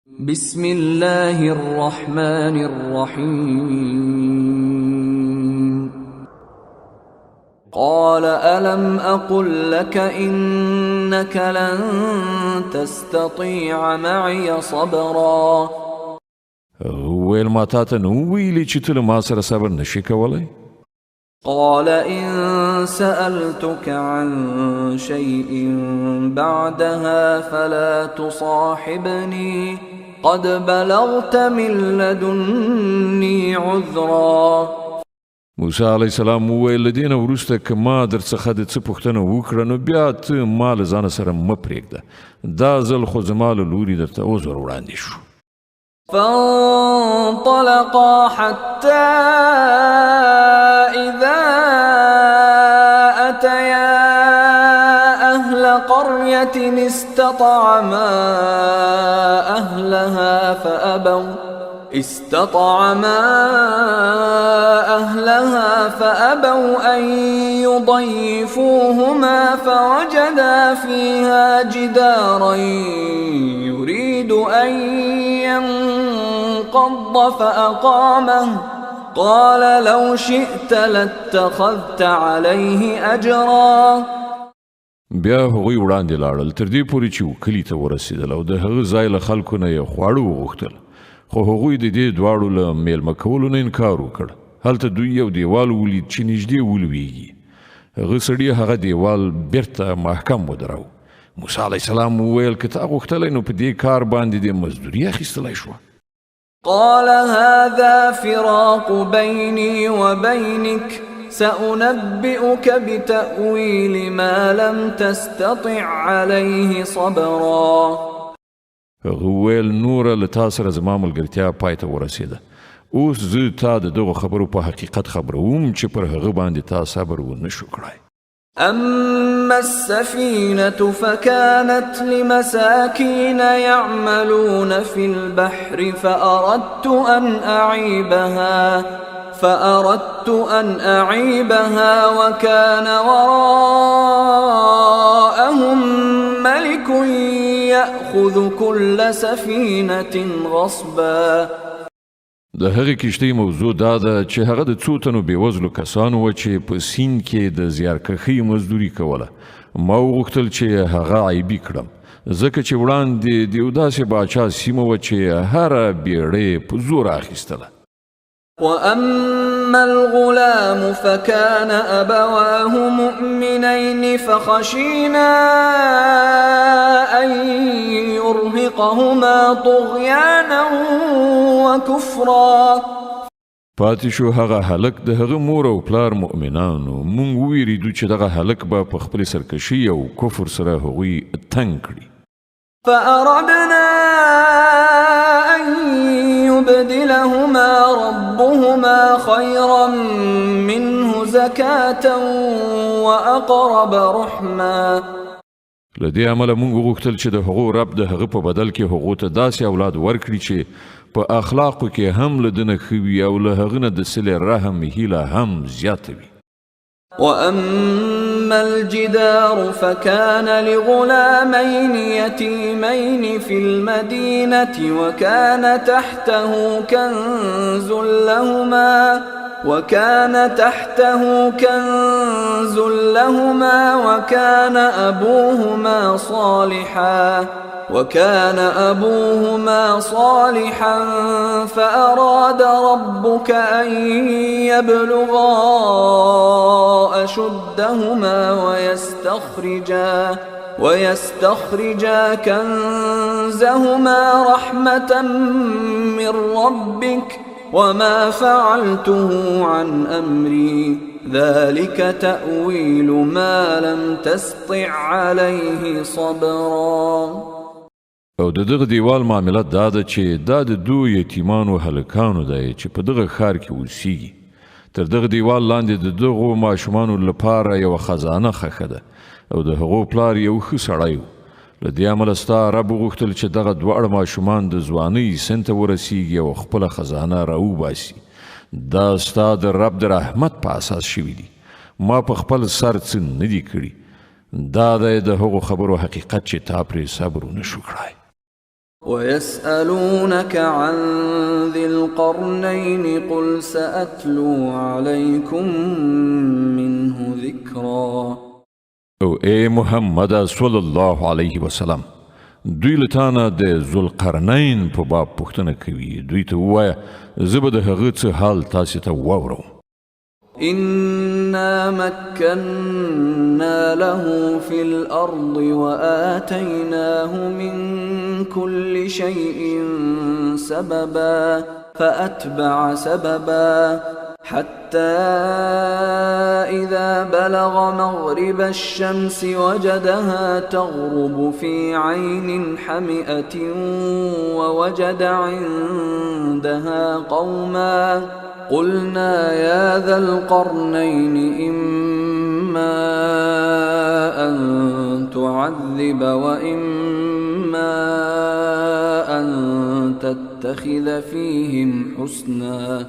بسم الله الرحمن الرحيم قال ألم أقل لك إنك لن تستطيع معي صبرا ویل ما تاته نو ویلی چې ته له ما سره صبر نشي کولی؟ قال إن سألتك عن شيء بعدها فلا تصاحبني قد بلغت من لدني عذرا. موسی علیه السلام وویل له دې نه وروسته که ما در څخه د څه پوښتنه وکړه نو بیا ته ما له ځانه سره مه پرېږده. دا ځل خو زما له لوري درته عذر وړاندې شو. فانطلقا حتى إذا أتيا أهل قرية استطعما أهلها فأبوا أن يضيفوهما فوجدا فيها جدارا يريد أن ينقض فأقامه قال لو شئت لاتخذت عليه أجرا. بیا هغوی وړاندې لاړل تر دې پورې چې کلي ته ورسېدل او د هغه ځای له خلکو نه یې خواړه وغوښتل، خو هغوی د دې دواړو له میلمه کولو نه انکار وکړ. هلته دوی یو دیوال ولید چې نږدې ولویږي. هغه سړي هغه دیوال بیرته محکم ودراوه. موسی علیه السلام وویل که تا غوښتلی نو په دې کار باندې دې مزدوري اخیستلی شوه. قال هذا فراق بيني وبينك سأنبئك بتأويل ما لم تستطع عليه صبرا. هغه وویل نوره له تا سره زما ملګرتیا پای ته ورسېده. اوس زه تا د دغو خبرو په حقیقت خبروم چې پر هغه باندې تا صبر ونه شو کړی. أما السفينة فكانت لمساكين يعملون في البحر فأردت أن أعيبها وكان وراءهم ملك يأخذ كل سفينة غصبا. د هغې کښتۍ موضوع دا ده چې هغه د څو تنو بېوزلو کسانو وه چې په سیند کې د زیارکښۍ مزدوري کوله. ما وغوښتل چې هغه عیبي کړم ځکه چې وړاندې د یو داسې باچا سیمه وه چې هره بیړۍ په زور اخیستله. وأما الغلام فكان أبواه مؤمنين فخشينا أن يرهقهما طغيانا وكفرا. پاتې شو هغه هلک د هغه مور او پلار مؤمنانو. مونږ وویریدو چې دغه هلک به په خپلې سرکشي او کفر سره هغوی تنګ کړي. فأردنا أن يبدلهما ربهما خيرا منه زكاة وأقرب رحما. له دې امله مونږ وغوښتل چې د هغو رب د هغه په بدل کې هغو ته داسې اولاد ورکړي چې په اخلاقو کې هم له ده نه ښه وي او له هغه نه د صلې رحم هیله هم زیاته وي. وأما الجدار فكان لغلامين يتيمين في المدينة وكان تحته كنز لهما وكان أبوهما صالحا فأراد ربك أن يبلغا أشدهما ويستخرجا كنزهما رحمة من ربك وما فعلته عن أمري ذلك تأويل ما لم تستطع عليه صبرا. او د دغه دیوال معاملت دا ده چې دا د دو یتیمانو هلکانو دی چې په دغه ښار کې اوسیږي. تر دغه دیوال لاندې د دغو ماشومانو لپاره یوه خزانه ښخه ده او د هغو پلار یو ښه سړی و. له دې امله ستا رب وغوښتل چې دغه دواړه ماشومان د ځوانۍ سن ته ورسیږي او خپله خزانه راوباسي. دا ستا د رب د رحمت په اساس شوي دي. ما په خپل سر څه نه دي کړي. دا د هغو خبرو حقیقت چې تا پرې صبر ونه شو کړی. ويسألونك عن ذي القرنين قل سأتلو عليكم منه ذكرا. او اے محمد صلی الله علیه وسلم، دوی له تانه د ذوالقرنین په باب پوښتنه کوي. دوی ته ووایه زه به د هغه څه حال تاسې ته واورم. إنا مكنا له في الأرض وآتيناه من كل شيء سببا فأتبع سببا حتى إذا بلغ مغرب الشمس وجدها تغرب في عين حمئة ووجد عندها قوما قلنا يا ذا القرنين إما أن تعذب وإما أن تتخذ فيهم حسنا.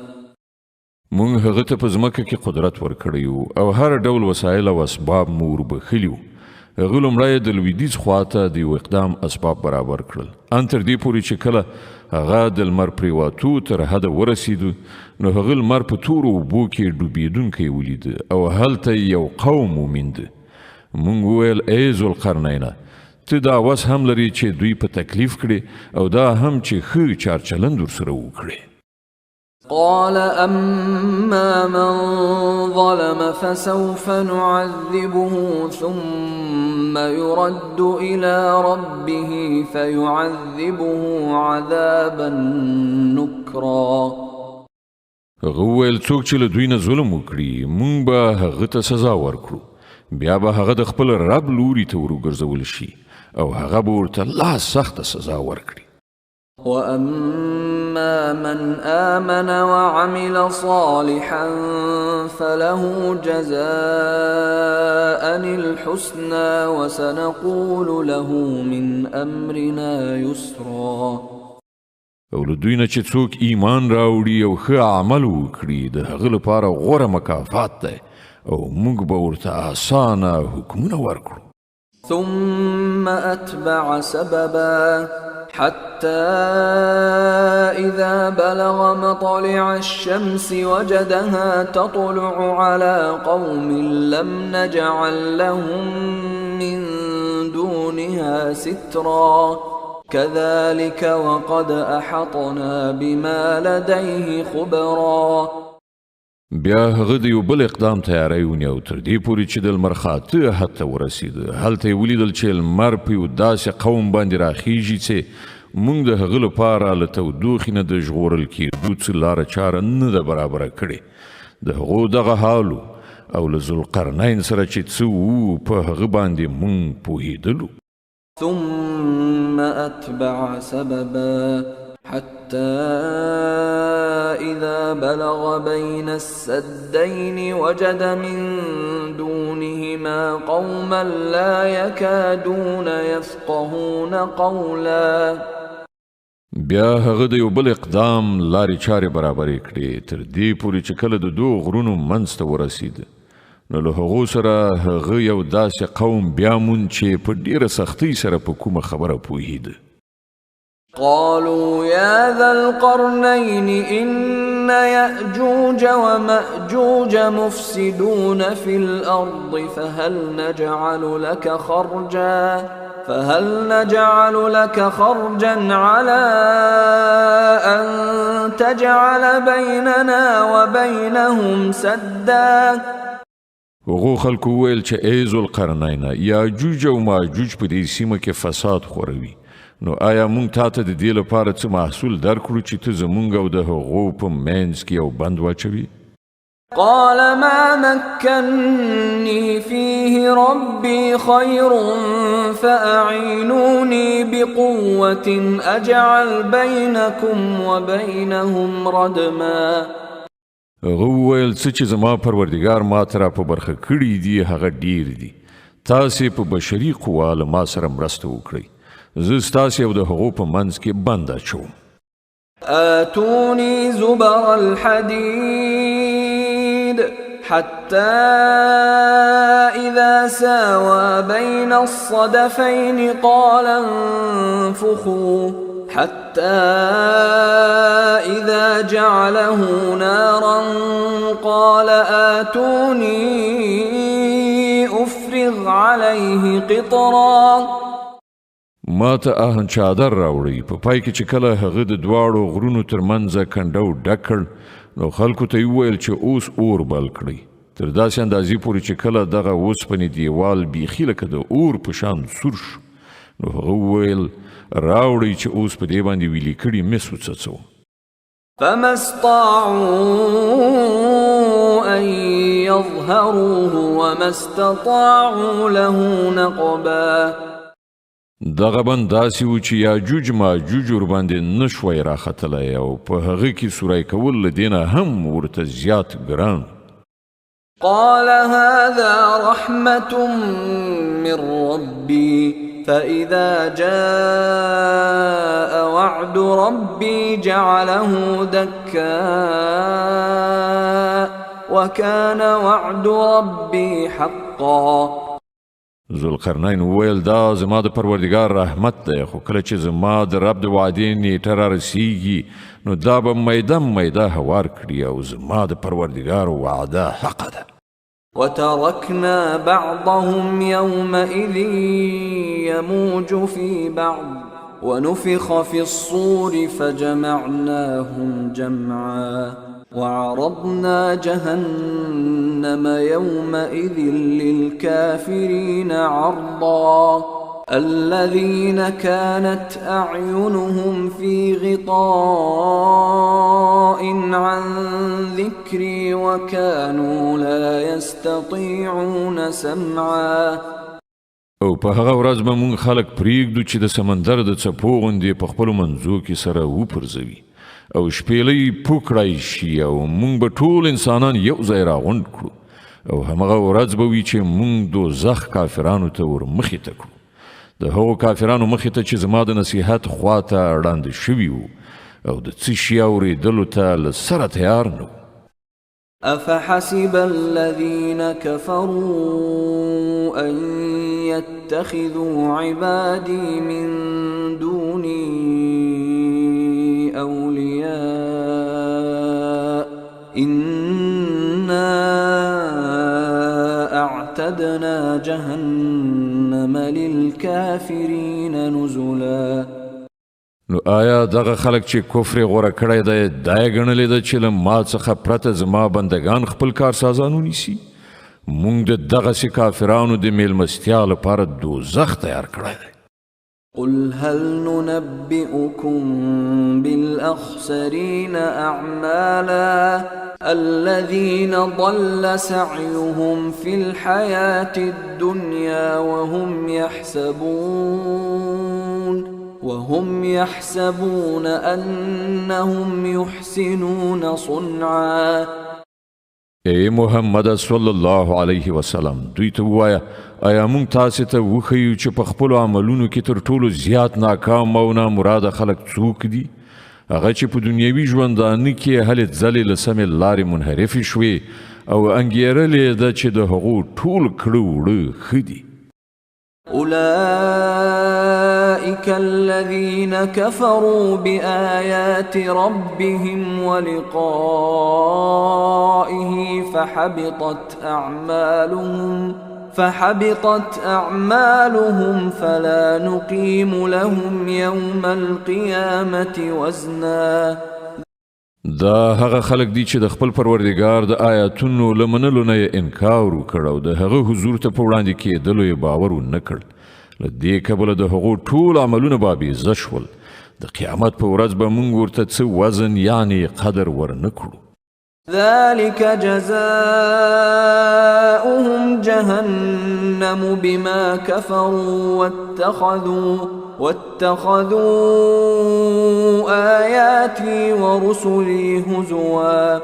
مونږ هغه ته په ځمکه کې قدرت ورکړی او هر ډول وسایل او اسباب مو وربښلي وو. هغه لومړی د لویدیځ خواته د یو اقدام اسباب برابر کړل، ان تر دې پورې چې کله هغه د لمر پریواتو تر حده ورسېدو نو هغه لمر په تورو اوبو کې ډوبېدونکی ولید او هلته یو قوم وموند. مونږ وویل ای ذوالقرنینه، ته دا وس هم لري چې دوی په تکلیف کړي او دا هم چې ښه چارچلند ورسره وکړي. قال أما من ظلم فسوف نعذبه ثم يرد إلى ربه فيعذبه عذابا نكرا. هغه وویل څوک چې له دوی نه ظلم وکړي مونږ به هغه ته سزا ورکړو، بیا به هغه د خپل رب لوري ته ورګرځول شي او هغه به ورته لا سخته سزا ورکړي. وأما من آمن وعمل صالحا فله جزاء الحسنى وسنقول له من أمرنا يسرا. او له دوی نه چې څوک ایمان راوړي او ښه عمل وکړي د هغه لپاره غوره مکافات دی او موږ به ورته اسانه حکمونه ورکړو. ثم أتبع سببا حتى إذا بلغ مطلع الشمس وجدها تطلع على قوم لم نجعل لهم من دونها سترا كذلك وقد أحطنا بما لديه خبرا. بیا هغه د یو بل اقدام تیاری ونیو تر دې پورې چې د لمر خاته حد ته ورسېد. هلته یې ولیدل چې لمر په یو داسې قوم باندې راخیږي چې موږ د هغه لپاره له تودوخې نه د ژغورل کېدو څه لاره چاره نه ده برابره کړې. د هغو دغه حال او له ذوالقرنین سره چې څه وو په هغه باندې موږ پوهېدلو. ثم أتبع سببا حتى إذا بلغ بين السدين وجد من دونهما قوما لا يكادون يفقهون قولا. بیا هغه د یو بل اقدام لارې چارې برابرې کړې تر دې پورې چې کله د دوه غرونو منځ ته ورسېد نو له هغو سره هغه یو داسې قوم بیا موند چې په ډېره سختۍ سره په کومه خبره پوهېده. قالوا يا ذا القرنين إن يأجوج ومأجوج مفسدون في الأرض فهل نجعل لك خرجا على أن تجعل بيننا وبينهم سدا. هغو خلکو وویل چې ای ذوالقرنینه، یاجوج او ماجوج په دې سیمه کې فساد خوروي، نو آیا مونږ تاته د دې لپاره څه محصول درکړو چې ته زمونږ او د هغو په منځ کې یو بند واچوي؟ قال ما مكني فيه ربي خير فأعينوني بقوة أجعل بينكم وبينهم ردما. هغه وویل څه چې زما پروردګار ما ته را په برخه کړي دي هغه ډیر دي، تاسې په بشري قوا له ما سره مرسته وکړئ، زه ستاسې او د هغو په منځ کې بند اچوم. آتوني زبر الحديد حتى إذا ساوى بين الصدفين قال انفخوا حتى إذا جعله نارا قال آتوني أفرغ عليه قطرا. ما ته آهن چادر راوړی په پای کې چې کله هغه د دواړو غرونو ترمنځ کنډو ډک کړ نو خلکو ته یې وویل چې اوس اور بل کړئ تر داسې اندازې پورې چې کله دغه اوسپنې دیوال بیخي لکه د اور په شان سور شو نو هغه وویل راوړئ چې اوس په دې باندې ویلي کړي مس وڅڅوم. فما استطاعوا أن يظهروه وما استطاعوا له نقبا. دغه بند داسې و چې یاجوج ماجوج ورباندې نشوی راختلی او په هغه کې سوری کول له دې نه هم ورته زیات ګران. قال هذا رحمة من ربي فإذا جاء وعد ربي جعله دكا وكان وعد ربي حقا. ذوالقرنین وویل دا زما د پروردګار رحمت دی خو کله چې زما د رب د وعدې نیټه را رسیږي نو دا به میده میده هوار کړي او زما د پروردګار وعده حق ده. وتركنا بعضهم يومئذ يموج في بعض ونفخ في الصور فجمعناهم جمعا وعرضنا جهنم يومئذ للكافرين عرضا الذين كانت أعينهم في غطاء عن ذكري وكانوا لا يستطيعون سمعا. او په هغه ورځ به مونږ خلک پریږدو چې د سمندر د څپو غوندې په خپلو منځو کې سره وپرځوي او شپېلۍ پوکړی شي او مونږ به ټول انسانان یو ځای راغونډ کړو او همغه ورځ به وي چې مونږ دوزخ کافرانو ته ور مخې ته کړو د هغو کافرانو مخې ته چې زما د نصیحت خوا ته ړانده شوي وو او د څه شي اورېدلو ته له سره تیار نه وو. أفحسب الذين كفروا أن يتخذوا عبادي من دوني أولياء إنا أعتدنا جهنم للكافرين نزلا. نو آیا دغه خلک چې کفر غوره کړی دی دا یې ګڼلې ده چې له ما څخه پرته زما بندگان خپل کارسازان ونیسي؟ مونږ د دغسې کافرانو د میلمستیا لپاره دوزخ تیار کړی دی. قل هل ننبئكم بالأخسرين أعمالا الذين ضل سعيهم في الحياة الدنيا وهم يحسبون أنهم يحسنون صنعا. ای محمد صلی الله علیه وسلم دوی ته ووایه آیا موږ تاسې ته وښیو چې په خپلو عملونو کې تر ټولو زیات ناکام او نامراده خلک څوک دي؟ هغه چې په دنیوي ژوندانه کې هلې ځلې له سمې لارې منحرفې شوې او انګېرلې ده چې د هغو ټول کړه وړه ښه دي. أولئك الذين كفروا بآيات ربهم ولقائه فحبطت أعمالهم فلا نقيم لهم يوم القيامة وزنا. دا هغه خلک دي چې د خپل پروردګار د آیاتونو له منلو نه یې انکار وکړ او د هغه حضور ته په وړاندې کېدلو یې باور ونه کړ. له دې کبله د هغو ټول عملونه به بېزه شول. د قیامت په ورځ به موږ ورته څه وزن یعنې قدر ورنه کړو. ذلك جزاؤهم جهنم بما كفروا واتخذوا آياتي ورسلي هزوا.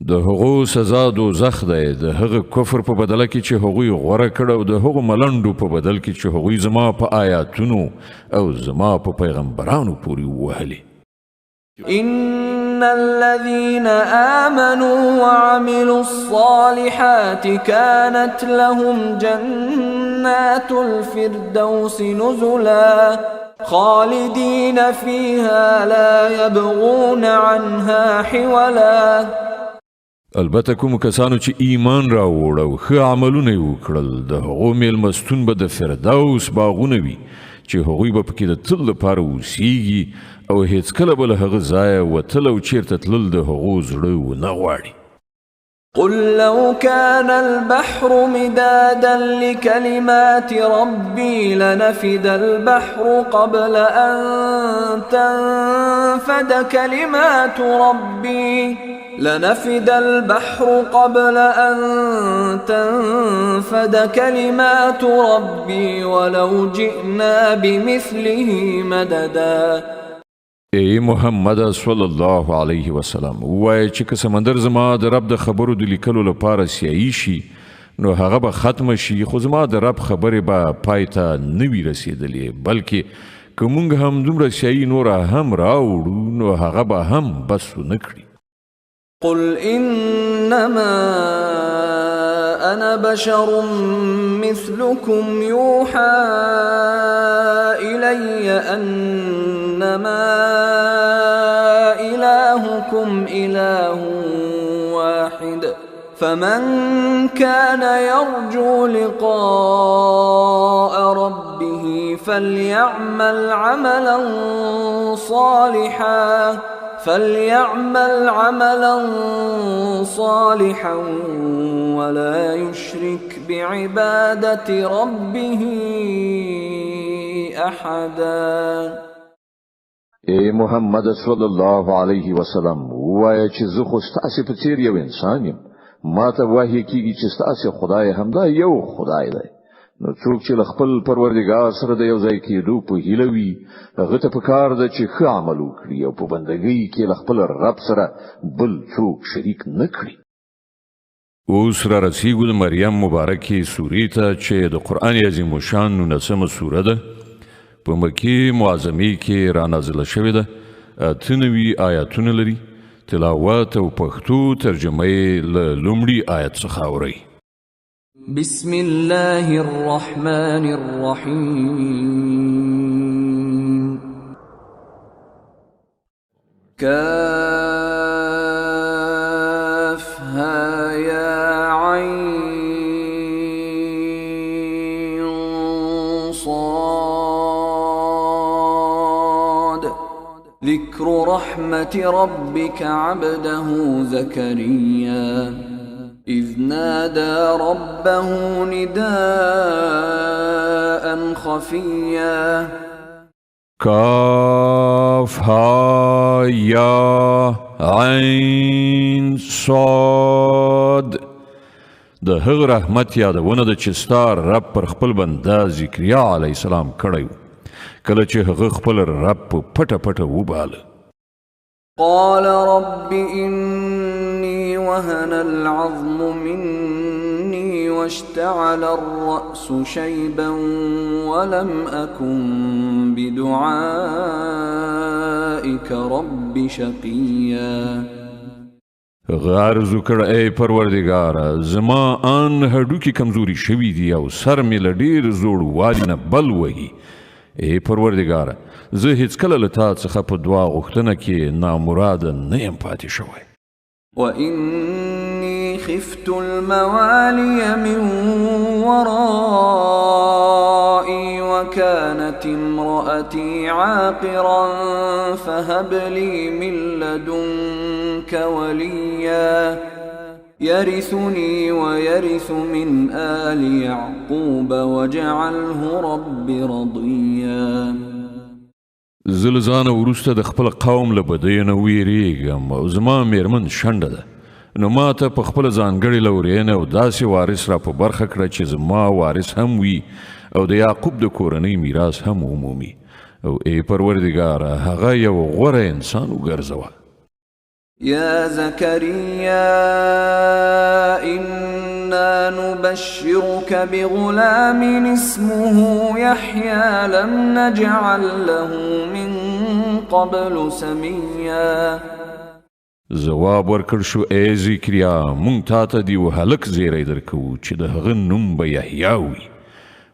د هغو سزا دوزخ دی د هغه کفر په بدله کې چې هغوی غوره کړ او د هغو ملنډو په بدل کې چې هغوی زما په آیاتونو او زما په پیغمبرانو پورې ووهلې. إن الذين آمنوا وعملوا الصالحات كانت لهم جنات الفردوس نزلا. خالدين فيها لا يبغون عنها حولا. البته کوم کسانو چې ایمان راوړ او ښه عملونه یې وکړل د هغو میلمستون به د فردوس باغونه وي چې هغوی به پکې د تل لپاره اوسیږي او هیڅکله به له هغه ځایه وتل او چیرته تلل د هغو زړه ونه غواړي. قل لو كان البحر مدادا لكلمات ربي لنفد البحر قبل أن تنفد كلمات ربي ولو جئنا بمثله مددا. ای محمد صلی الله علیه وسلم وایي چې که سمندر زما د رب د خبرو د لیکلو لپاره سیاهي شي نو هغه به ختمه شي، خو زما د رب خبرې به پای ته نه وي رسېدلې، بلکې که موږ هم دومره سیاهي نوره هم راوړو نو هغه به هم بس ونه کړي. قل إنما أنا بشر مثلكم يوحى إلي أنما إلهكم إله واحد فمن كان يرجو لقاء ربه فليعمل عملا صالحا ولا يشرك بعبادة ربه أحدا. ای محمد صلی الله علیه وسلم وایي چې زه خو ستاسې په څیر یو انسان یم، ما ته وحی کیږي چې ستاسې خدای همدا یو خدای دی. نو څوک چې خپل پروردګار سره د یو ځای کېدو په هیله وي هغه ته پکار ده چې ښه عمل وکړي او په بندګۍ کې خپل رب سره بل څوک شریک نه کړي. اوس را رسیږو د مریم مبارکې سورې ته چې د قرآن عظیم شان 19مه سوره ده، په مکې معظمې کې را نازله شوې ده، 98 آیاتونه لري. تلاوت او پښتو ترجمه یې له لومړي آیت څخه اورئ. بسم الله الرحمن الرحيم. كافها يا عين صاد. ذكر رحمة ربك عبده زكريا إذ نادى ربه نداء خفيا. كاف ها يا عين صاد. د هغه رحمت یادونه د چې ستا رب پر خپل بنده ذکریا علیه السلام کړی و کله چې هغه خپل رب په پټه پټه وباله. قال رب إني وهن العظم مني واشتعل الرأس شيبا ولم أكن بدعائك رب شقيا. غرض وکړه ای پروردګاره زما ان هډوکي کمزوري شوي دي او سر مې له ډېر زوړوالي نه بل وهي. ای پروردګاره زه هیڅکله له تا څخه په دعا غوښتنه کې نامراده نه یم پاتې شوی. وإني خفت الموالي من ورائي وكانت امرأتي عاقرا فهب لي من لدنك وليا يرثني ويرث من آل يعقوب واجعله رب رضيا. زلزانه وروسته د خپل قوم له بدیو نه ویریږم او زما میرمن شنډه ده، نو ما ته په خپل ځانګړې لورینه او داسې وارث را په برخه کړه چې زما وارث هم وي او د یعقوب د کورنۍ میراث هم عمومي. او ای پروردګاره هغه یو غوره انسان وګرځوه. يا زكريا إنا نبشرك بغلام اسمه يحيى لم نجعل له من قبل سميا. جواب ورکړ شو ای زکریا مونږ تا ته دی هلک زیری درکو چې د هغه نوم به یحیی وي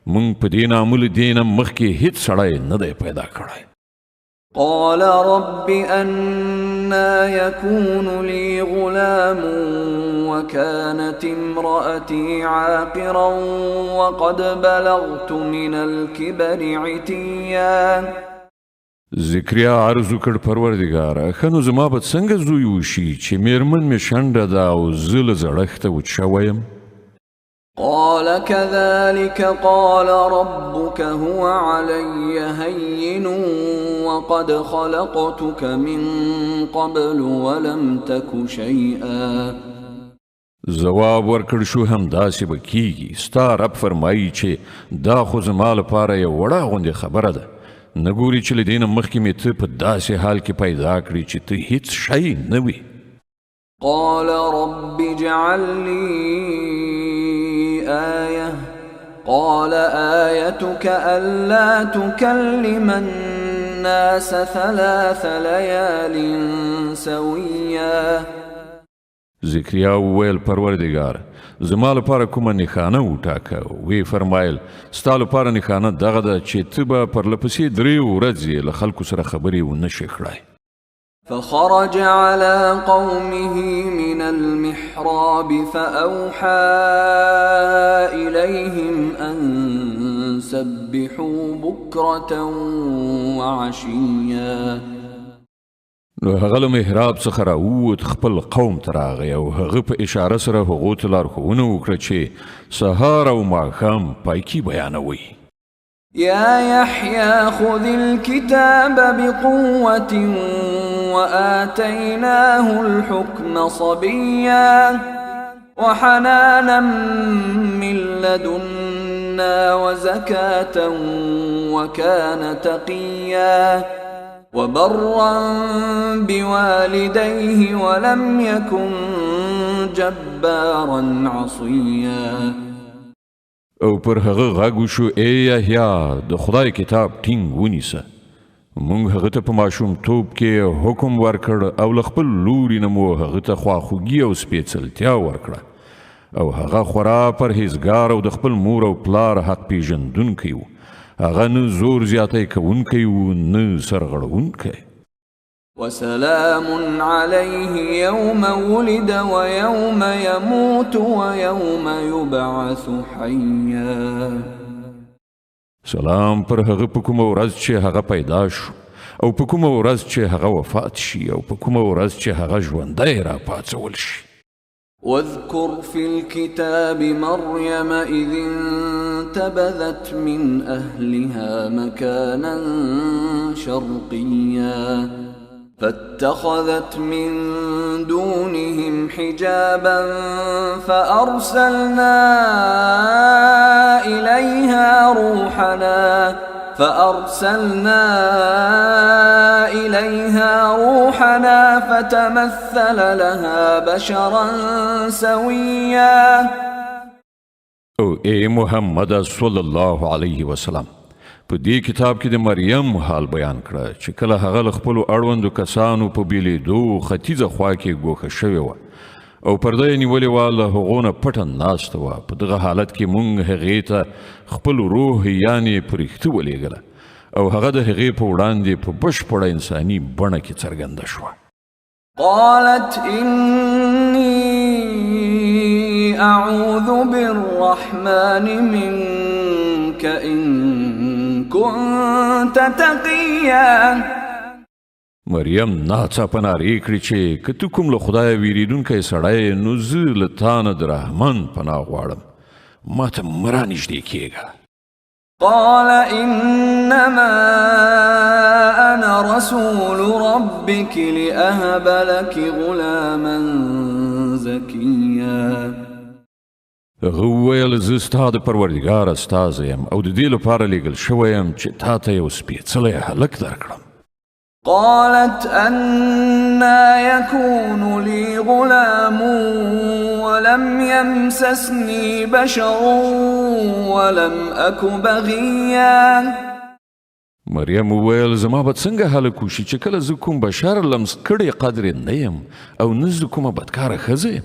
مونږ په دې نامل دې نه مخکې هیڅ سړی نه دی پیدا کړی. قال رب أنا يكون لي غلام وكانت امرأتي عاقرا وقد بلغت من الكبر عتيا. ذکریا عرض وکړ پروردګاره ښه نو زما به څنګه زوی وشي چې میرمن مې شنډه ده او زه له زړښته وچ شوی یم. قال كذلك قال ربك هو علي هين وقد خلقتك من قبل ولم تك شيئا. ځواب ورکړ شو همداسې به کیږي. ستا رب فرمایي چې دا خو زما لپاره یو وړه غوندې خبره ده. نه ګوري چې له دې نه مخکې مې ته په داسې حال کې پیدا کړي چې ته هیڅ شی نه وي. قال رب اجعل لي آية قال آيتك ألا تكلم الناس 3 ليال سويا. ذکریا وویل پروردګار زما لپاره کومه نښانه وټاکه. وی فرمایل ستا لپاره نښانه دغه ده چې ته به پرلپسې 3 ورځې له خلکو سره خبرې ونه شې کړای. فخرج على قومه من المحراب فأوحى إليهم أن سبحوا بكرة وعشيا. نو هغه له محراب څخه راووت خپل قوم ته راغی او هغه په اشاره سره هغو ته لارښوونه وکړه چې سهار او ماښام پایکي بیانوي. يا يحيى خذ الكتاب بقوة وآتيناه الحكم صبيا وحنانا من لدنا وزكاة وكان تقيا وبرا بوالديه ولم يكن جبارا عصيا. او پر هغه غږ وشو ای یحیی د خدای کتاب ټینګ ونیسه. مونږ هغه ته په ماشومتوب کې حکم ورکړ او له خپل لوري نه مو هغه ته خواخوږي او سپېڅلتیا ورکړه او هغه خورا پرهیزګار او د خپل مور او پلار حق پیژندونکی و. هغه نه زور زیاتی کوونکی و نه سرغړونکی. وسلام عليه يوم ولد ويوم يموت ويوم يبعث حيا. سلام پر هغه په کومه ورځ چې هغه پیدا شو او په کومه ورځ چې هغه وفات شي او په کومه ورځ چې هغه ژوندی را پاڅول شي. واذكر في الكتاب مريم إذ انتبذت من أهلها مكانا شرقيا فاتخذت من دونهم حجابا فأرسلنا إليها روحنا فتمثل لها بشرا سويا. او اے محمد صلی الله علیه وسلم په دې کتاب کې د مریم حال بیان کړه چې کله هغه له خپلو اړوندو کسانو په بیلیدو ختیځه خوا کې ګوښه شوې وه او پرده یې نیولې وه له هغو نه پټه ناسته وه. په دغه حالت کې موږ هغې ته خپل روح یعنې فرښته ولېږله او هغه د هغې په وړاندې په بشپړه انساني بڼه کې څرګنده شوه. قالت إني أعوذ بالرحمن منك إن كنت تقيا. مریم ناڅاپه نارې کړې چې که ته کوم له خدایه ویریدونکی سړی نو زه له تا نه د رحمان پناه غواړم. ما ته مه رانږدې کېږه. قال إنما أنا رسول ربك لأهب لك غلاما زكيا. هغه وویل زه ستا د پروردګار استازی یم او د دې لپاره لیږل شوی یم چې تا ته یو سپېڅلی هلک درکړم. قالت أنا يكون لي غلام ولم يمسسني بشر ولم أك بغيا. مریم وویل زما به څنګه هلک وشي چې کله زه کوم بشر لمس کړی قدرې نه یم او نه زه کومه بدکاره ښځه یم.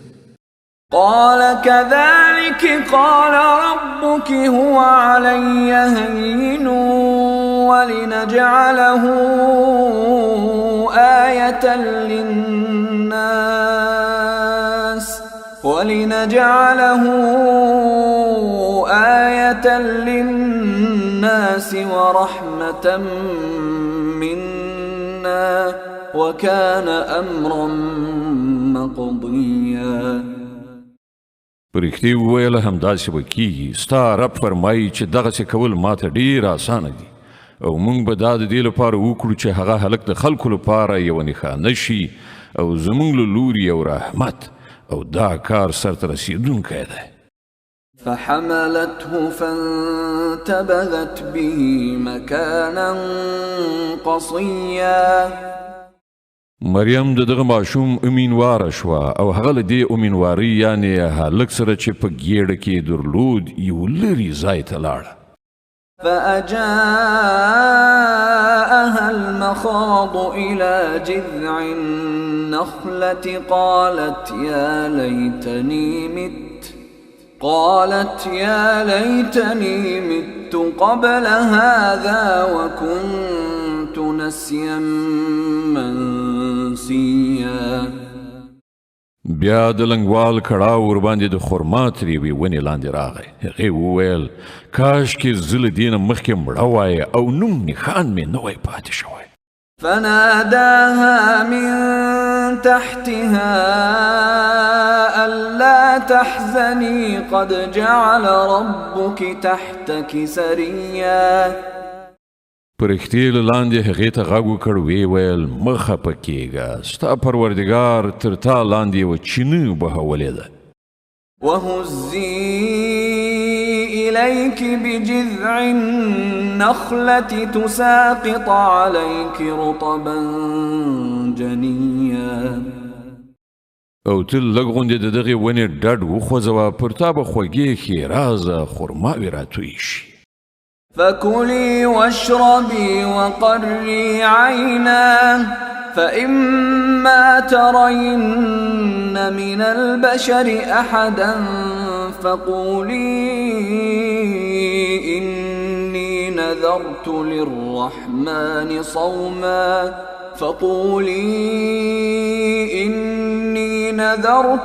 قال كذلك قال ربك هو علي هين ولنجعله آية للناس ورحمة منا وكان أمرا مقضيا. پرښتې وویله همداسې به کیږي. ستا رب فرمایي چې دغسې کول ماته ډېر اسانه دي او موږ به دا د دې لپاره وکړو چې هغه هلک د خلکو لپاره یوه نښانه شي او زموږ له لوري یو رحمت او دا کار سرته رسېدونکی دی. فحملته فانتبذت به مكانا قصيا. مریم د دغه ماشوم امینواره شوه او هغه له دې امینوارۍ یعنې هلک سره چې په ګېډه کې درلود یو لرې ځای ته لاړه. فأجاءها المخاض إلى جذع النخلة قالت يا ليتني مت قبل هذا وكنت نسيا منسيا. بیا د لنګوال کړاو ورباندې د خرما تریوي ونې لاندې راغی. هغې وویل کاشکې زه له دې نه مخکې مړه وای او نوم نښان مې نه وای پاتې شوی. فناداها من تحتها ألا تحزني قد جعل ربك تحتك سريا. پرښتې له لاندې هغې ته غږ وکړ ویې ویل مه خفه کېږه ستا پروردګار تر تا لاندې یوه چینه بهولې ده. وهزي إليك بجذع النخلة تساقط عليك رطبا جنيا. او تل لږ غوندې د دغې ونې ډډ وخوځوه پر تا به خوږې ښېرازه خرماوې راتویې شي. فكلي واشربي وقري عينا فإما ترين من البشر أحدا فقولي إني نذرت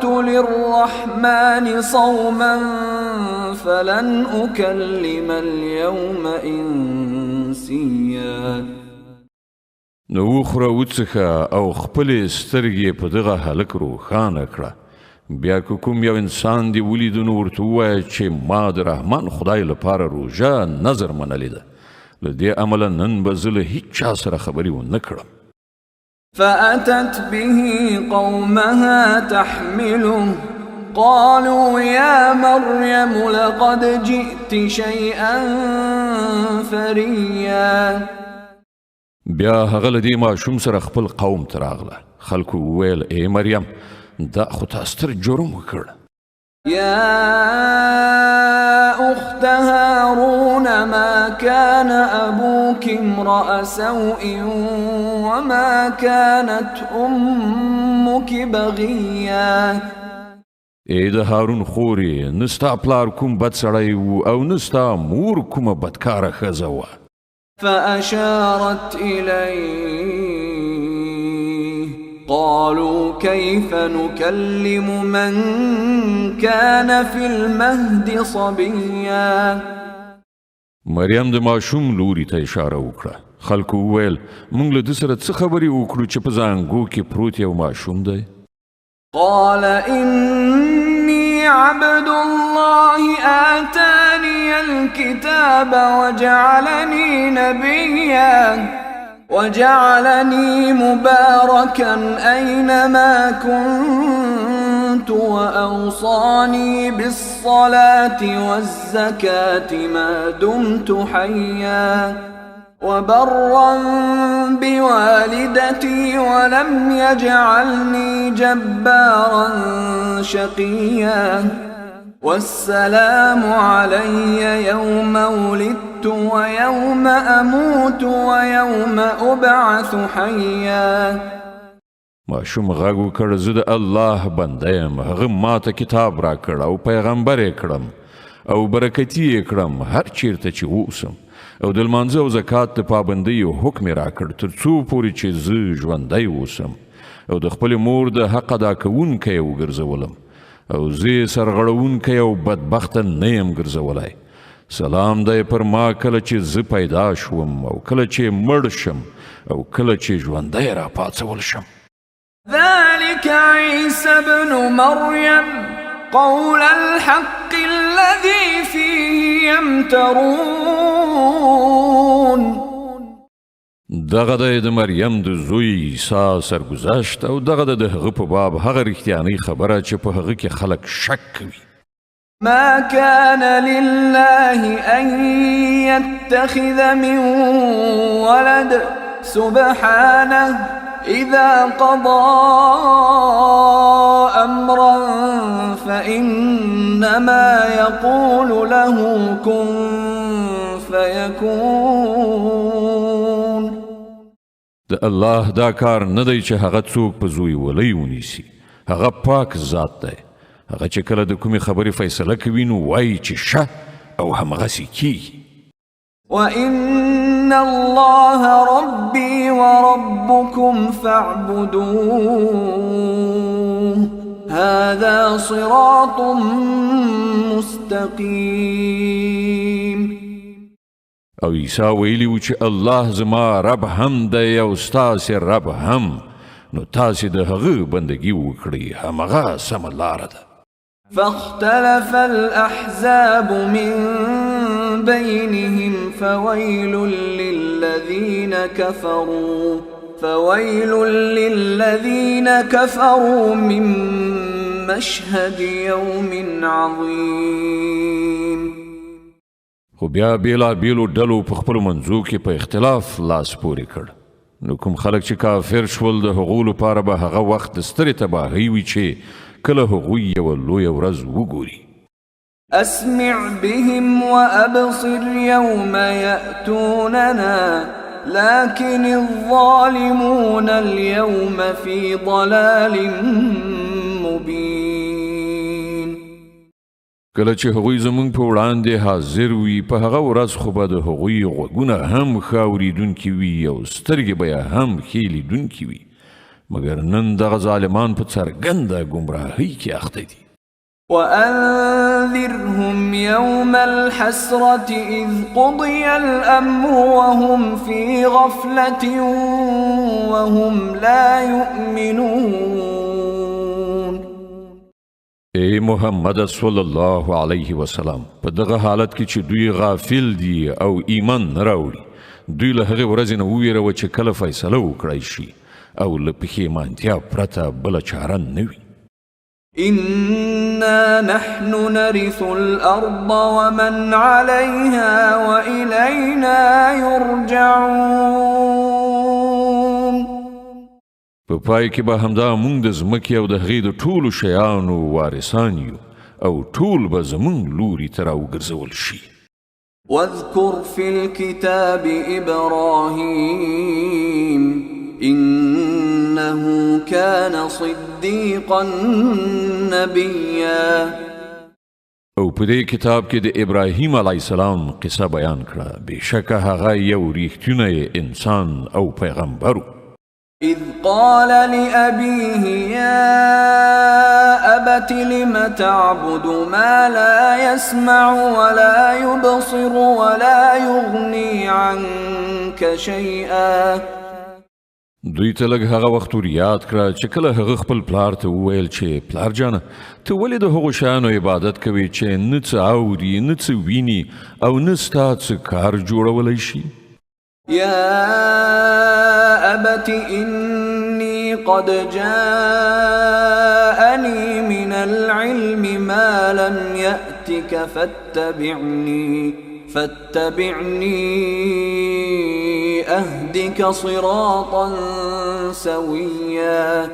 للرحمن صوما فلن أكلم اليوم إنسيا. نو وخوره وڅښه او خپلې سترګې په دغه هلک روښانه کړه. بیا که کوم یو انسان دې ولیدو نو ورته ووایه چې ما د رحمان خدای لپاره روژه نظر منلې ده. له دې امله نن به زه له هیچ چا سره خبرې ونه کړم. فأتت به قومها تحمله قالوا يا مريم لقد جئت شيئا فريا. بیا هغه له دې ماشوم سره خپل قوم ته راغله. خلکو وویل ای مریم دا خو تا ستر جرم وکړ. يا أخت هارون ما كان أبوك امرأ سوء وما كانت أمك بغيا. ای د هارون خورې نه ستا پلار کوم بد سړی و او نه ستا مور کومه بدکاره ښځه وه. فأشارت إليه قالوا كيف نكلم من كان في المهد صبيا. مریم د ماشوم لوري ته اشاره وکړه. خلکو وویل موږ له ده سره څه خبرې وکړو چې په زانګو کې پروت یو ماشوم دی. قال إني عبد الله آتاني الكتاب وجعلني نبيا وجعلني مباركا أينما كنت وأوصاني بالصلاة والزكاة ما دمت حيا وبرا بوالدتي ولم يجعلني جبارا شقيا والسلام علي يوم ولدت ويوم أموت ويوم أبعث حيا. ماشوم غږ وکړ زه د الله بنده یم هغه ماته کتاب راکړ او پیغمبر یې کړم او برکتي یې کړم هر چیرته چې اوسم او د لمانځه او زکات د پابندۍ حکم یې راکړ تر څو پورې چې زه ژوندی اوسم او د خپلې مور د حق ادا کوونکی یې وګرځولم او زه یې سرغړونکی او بدبخته نه یم ګرځولی سلام دی پر ما کله چې زه پیدا شوم او کله چې مړ شم او کله چې ژوندی راپاڅول شم ذلك عيسى ابن مريم قول الحق الذي فيه يمترون دغه د مریم د زوی عیسی سرګذشت او دغه د هغه په باب هغه رښتیانۍ خبره چې په هغه کې خلک شک کوي ما كان لله أن يتخذ من ولد سبحانه إذا قضى أمرا فإنما يقول له كن فيكون د الله دا کار نه دی چې هغه څوک په زوی ولی ونیسي هغه پاک ذات دی هغه چې کله د کومې خبرې فیصله کوي نو وایي چې شه او همغسې کیږي وإن الله ربي وربكم فاعبدوه هذا صراط مستقيم او عیسی ویلی و چې الله زما رب هم دی او ستاسې رب هم نو تاسې د هغه بندګي وکړئ همغه سمه لاره ده فاختلف الأحزاب من بينهم فويل للذين كفروا من مشهد يوم عظيم خو بیا بیلو ډلو په خپلو منځو کې په اختلاف لاس پورې کړ نو کوم خلک چې کافر شول د هغو لپاره به هغه وخت د سترې تباهۍ وي چې کله هغوی یوه لویه ورځ وګوري أسمع بهم وأبصر يوم يأتوننا لكن الظالمون اليوم في ضلال مبين کله چې هغوی زمونږ په وړاندې حاضر وي په هغه ورځ خو به د هغوی غوږونه هم ښه اورېدونکي وي او سترګې به یې هم ښې لیدونکي وي مګر نن دغه ظالمان په څرګنده ګمراهۍ کې اخته دي وأنذرهم يوم الحسرة إذ قضي الأمر وهم في غفلة وهم لا يؤمنون اے محمد صلی الله علیه وسلم په دغه حالت کې چې دوی غافل دي او ایمان نه راوړي دوی له هغې ورځې نه وویروه چې کله فیصله وکړی شي او له پښیمانتیا پرته بله چاره نه وي إنا نحن نرث الأرض ومن عليها وإلينا يرجعون په پای کې به همدا موږ د ځمکې او د هغې د ټولو شیانو وارثان یو او ټول به زموږ لوري ته راوګرځول شي واذكر في الكتاب إبراهيم إنه كان صديقا نبيا او په دې کتاب کې د ابراهیم علیه السلام قصه بیان کړه بېشکه هغه یو ریښتونی انسان او پیغمبر إذ قال لأبيه يا أبت لم تعبد ما لا يسمع ولا يبصر ولا يغني عنك شيئا دوی ته لږ هغه وخت ور یاد کړه چې کله هغه خپل پلار ته وویل چې پلار جانه ته ولې د هغو شیانو عبادت کوې چې نه څه اوري نه څه ویني او نه ستا څه کار جوړولی شي يا أبت إني قد جاءني من العلم ما لم يأتك فاتبعني أهدك صراطا سويا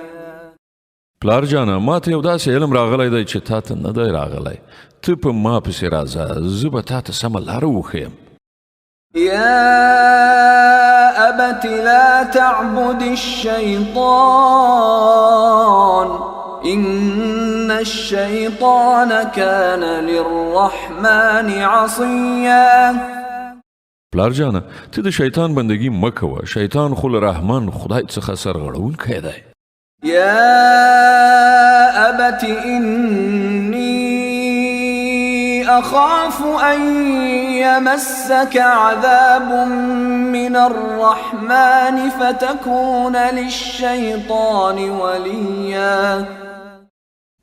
پلار جانه ما ته یو داسې علم راغلی دی چې تا ته نه دی راغلی ته په ما پسې راځه زه به تا ته سمه لاره وښیم يا أبت لا تعبد الشيطان إن الشيطان كان للرحمن عصيا. پلار جانا ته د شیطان بندگی مکوه، شیطان خو له رحمان خدای څخه سرغړونکی دی. يا أبت إني أخاف أن يمسك عذاب من الرحمن فتكون للشيطان وليا.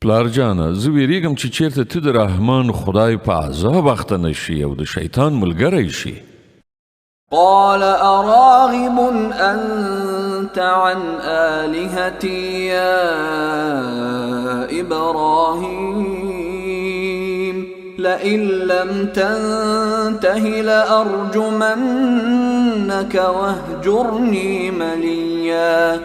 پلار جانا زه ویریږم چې چیرته ته د رحمان خدای په عذاب اخته نشي او د شیطان ملګری شي. قال أراغب أنت عن آلهتي يا إبراهيم لئن لم تنته لأرجمنك واهجرني مليا.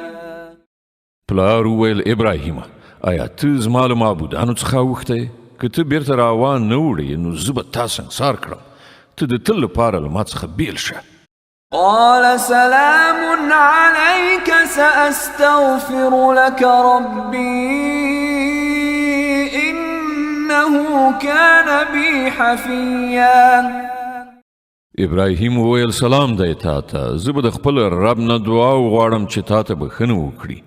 پلار وویل ابراهیمه آیا ته زما له معبودانو څخه اوښتی؟ که ته بیرته راوان نه وړې نو زه به تا سنګسار کړم. ته د تل لپاره له ما څخه بیل شه. قال سلام عليك سأستغفر لك ربي إنه كان بي حفيا. ابراهیم وویل سلام دی تا ته، زه به د خپل رب نه دعا وغواړم چې تا ته بښنه وکړي.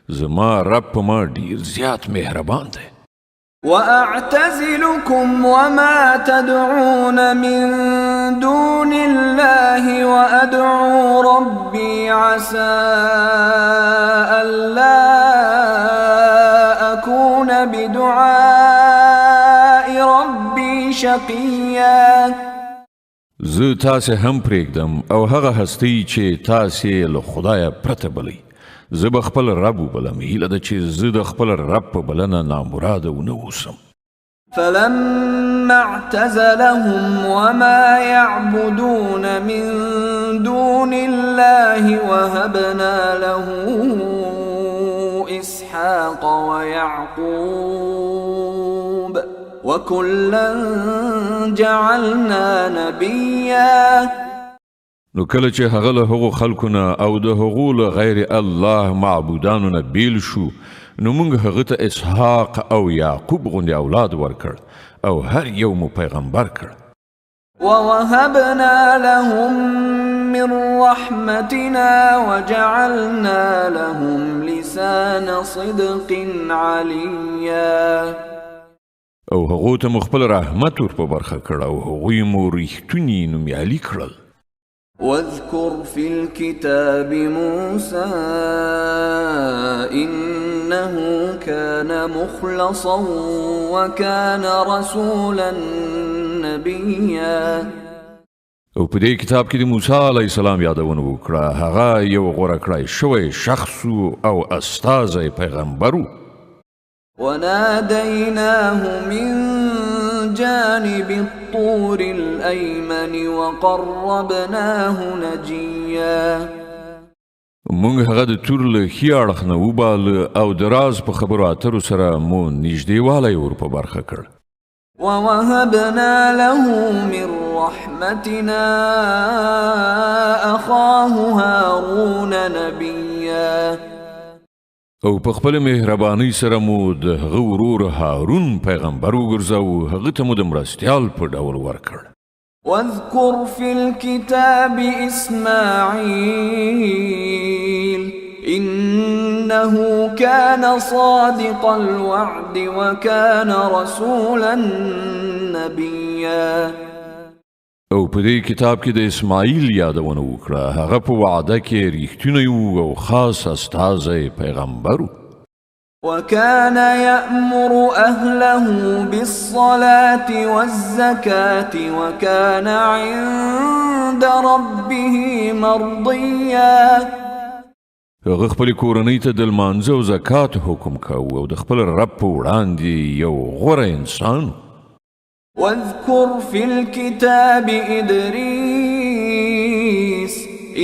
زما رب په ما ډیر زیات مهربان دی. وأعتزلكم وما تدعون من دون الله وأدعو ربي عسى ألا أكون بدعاء ربي شقيا. زه تاسې هم پرېږدم او هغه هستی چې تاسې له خدایه پرته بلئ. زه به خپل رب وبلم، هیله ده چې زه د خپل رب په بلنه نامراده ونه اوسم. فلما اعتزلهم وما يعبدون من دون الله وهبنا له إسحاق ويعقوب وكلا جعلنا نبيا. نو کله چې هغه له هغو خلکو نه او د هغو له غیر الله معبودانو نه بیل شو، نو موږ هغه ته اسحاق او یعقوب غوندې اولاد ورکړ او هر یو مو پیغمبر کړ. ووهبنا لهم من رحمتنا وجعلنا لهم لسان صدق عليا. او هغو ته مو خپل رحمت ور په برخه کړ او هغوی مو ریښتوني نومیالي کړل. واذكر في الكتاب موسى إنه كان مخلصا وكان رسولا نبيا. او په دې کتاب کې د موسی علیه السلام یادونه وکړه. هغه یو غوره کړی شوی شخص او استازی پیغمبر و. وناديناه من جانب الطور الأيمن وقربناه نجيا. موږ هغه د تور له ښي اړخ نه وباله او د راز په خبرو اترو سره مو نږدېوالی ور په برخه کړ. ووهبنا له من رحمتنا أخاه هارون نبيا. او په خپل مهربانۍ سره مو د هغه ورور هارون پیغمبر وګرځاوه، هغه ته مو د مرستیال په ډول ورکړ. واذكر في الكتاب إسماعيل إنه كان صادق الوعد وكان رسولا نبيا. او په دې کتاب کې د اسماعیل یادونه وکړه. هغه په وعده کې ریښتونی و او خاص استازی پیغمبر و. وكان يأمر أهله بالصلاة والزكاة وكان عند ربه مرضيا. هغه خپل کورنۍ ته د لمانځه او زکات حکم کاوه او د خپل رب په وړاندې یو غوره انسان. واذكر في الكتاب إدريس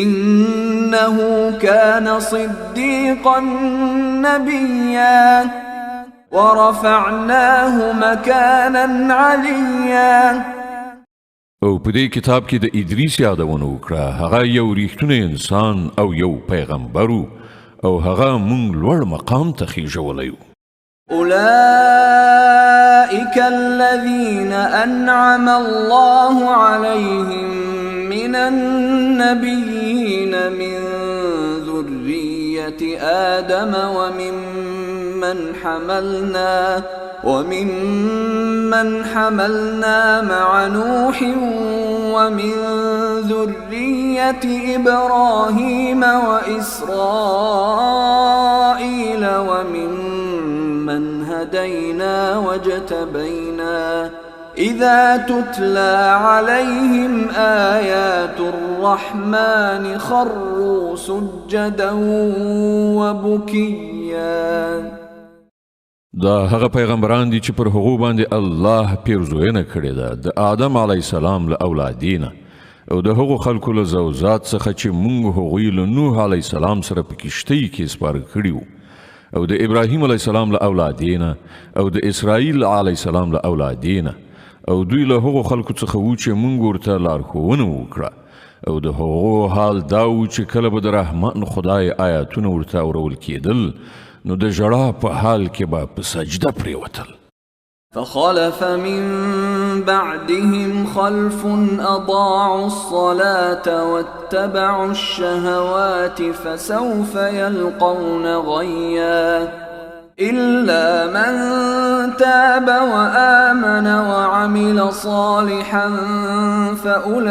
إنه كان صديقا نبيا ورفعناه مكانا عليا. او په دې کتاب کې د ادریس یادونه وکړه. هغه یو ریښتونی انسان او یو پیغمبر و او هغه مونږ لوړ مقام ته خېژولی و. أولئك الذين أنعم الله عليهم من النبيين من ذرية آدم وممن حملنا مع نوح ومن ذرية إبراهيم وإسرائيل وممن هدينا واجتبينا إذا تتلى عليهم آيات الرحمن خروا سجدا وبكيا. دا هغه پیغمبران دي چې پر هغو باندې الله پیرزوینه کړې ده د آدم علیه السلام له اولادینه او د هغو خلکو له زوجات څخه چې مونږ هغوی له نوح علیه السلام سره په کښتۍ کې سپاره کړي وو او د ابراهیم علیه السلام له اولادینه او د اسرائیل علیه السلام له اولادینه او دوی له هغو خلکو څخه وو چې مونږ ورته لارښوونه وکړه او د هغو حال دا و چې کله به د رحمان خدای آیاتونه ورته اورول کېدل نو د ژړا په حال کې به په سجده پریوتل. فخلف من بعدهم خلف أضاعوا الصلاة واتبعوا الشهوات فسوف يلقون غيا إلا من تاب وآمن وعمل صالحا فأولئك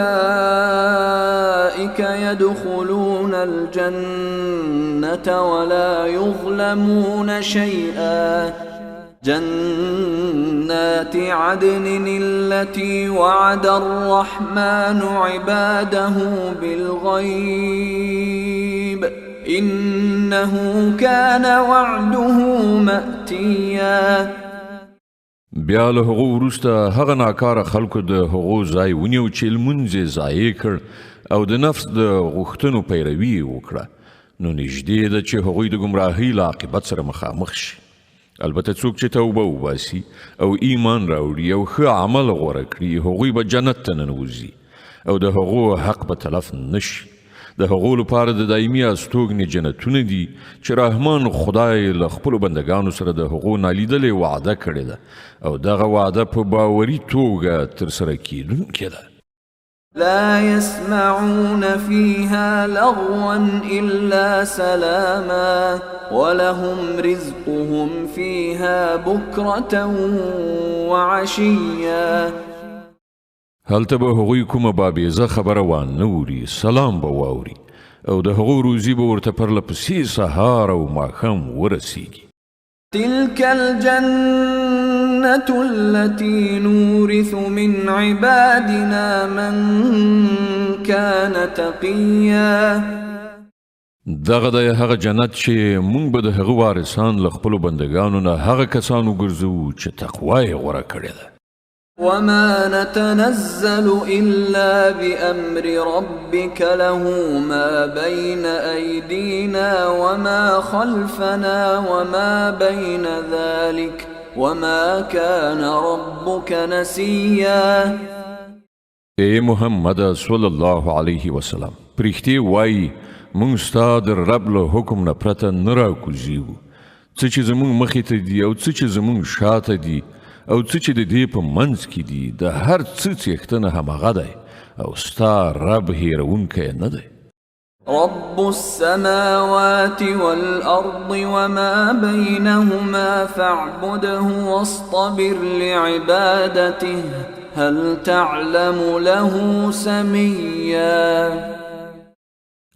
يدخلون الجنة ولا يظلمون شيئا جنات عدن التي وعد الرحمن عباده بالغيب إنه كان وعده مأتيا. بیا له هغو وروسته هغه ناکاره خلکو د هغو ځای ونیو چې لمونځ یې ضایع کړ او د نفس د غوښتنو پیروي یې وکړه نو نږدې ده چې هغوی د ګمراهۍ له عاقبت سره مخامخ شي. البته څوک چې توبه وباسي او ایمان راوړي او ښه عمل غوره کړي هغوی به جنت ته ننوځي او د هغو حق به تلف نشي. د هغو لپاره د دایمي استوګنې جنتونه دي چې رحمان خدای له خپلو بندګانو سره د هغو نالیدلې وعده کړې ده او دغه وعده په باوري توګه ترسره کیدونکې ده. لا يسمعون فيها لغوا إلا سلاما ولهم رزقهم فيها بكرة وعشيا. هلته به هغوی کومه بابیزه خبره وانه اوري سلام به واوري او د هغو روزي به ورته پرله پسې سهار او ماښام ورسیږي. تلك الجنة التي نورث من عبادنا من كان تقيا. دغه د هغه جنت چې مونږ به د هغه وارثان له خپلو بندګانو نه هغه کسان وګرځوو چې تقوا یې غوره کړې ده. وما نتنزل إلا بأمر ربك له ما بين أيدينا وما خلفنا وما بين ذلك وما كان ربك نسيا. اے محمد صلی الله علیه وسلم پرښتې وایي مونږ ستا د رب له حکم نه پرته نه راکوزیږو. څه چې زمونږ مخې ته دي او څه چې زمونږ شاته دي او څه چې د دې په منځ کې دي د هر څه څښتنه همغه دی او ستا رب هیرونکی نه دی. رب السماوات والأرض وما بينهما فاعبده واصطبر لعبادته هل تعلم له سميا.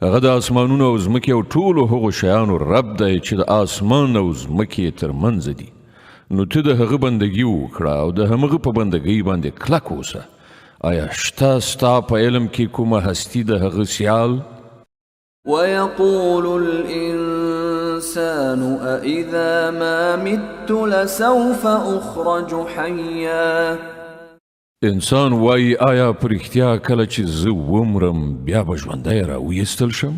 هغه د اسمانونو او ځمکې او ټولو هغو شیانو رب دی چې د اسمان او ځمکې ترمنځ دي نو ته د هغه بندګي وکړه او د همغه په بندګۍ باندې کلک اوسه. آیا شته ستا په علم کې کومه هستی د هغه سیال؟ ويقول الإنسان أإذا ما مت لسوف أخرج حيا. انسان وای آیا پرختیا کله چې زه ومرم بیا به ژوندی راویستل شم؟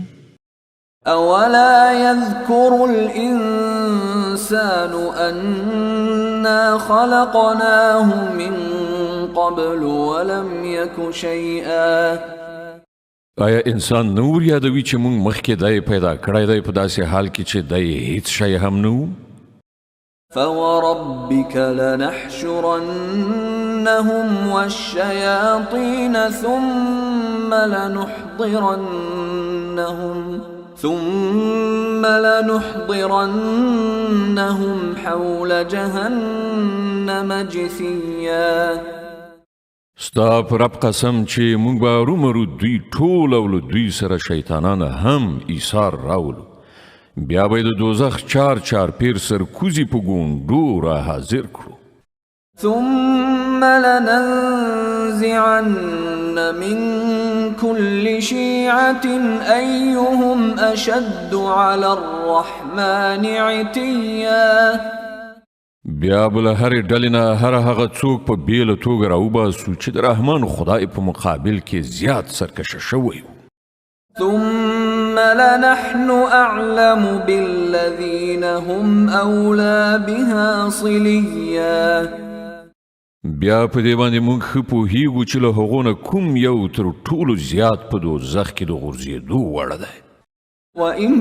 أولا يذكر الإنسان أنا خلقناه من قبل ولم يك شيئا. آیا انسان نور یادوي چې موږ مخکې دای پیدا کړی دی په داسې حال کې چې دی هیڅ شی هم نه و؟ فوربك لنحشرنهم والشياطين ثم لنحضرنهم حول جهنم جثيا. ستا پر رب قسم چې موږ به رومرو دوی ټول او له دوی سره شیطانان هم ایثار راولو، بیا به د دوزخ چار چار پیر سرکوزي په ګونډو را حاضر کړو. ثم لننزعن من كل شيعة أيهم أشد على الرحمن عتيا. بیا به له هرې ډلې نه هر هغه څوک په بیله توګه راوباسو چې د رحمان خدای په مقابل کې زیات سرکشه شوی و. ثم لنحن أعلم بالذين هم أولى بها صليا. بیا په دې باندې موږ ښه پوهیږو چې له هغو نه کوم یو تر ټولو زیات په دوزخ کې د غورځېدو وړ دی. وإن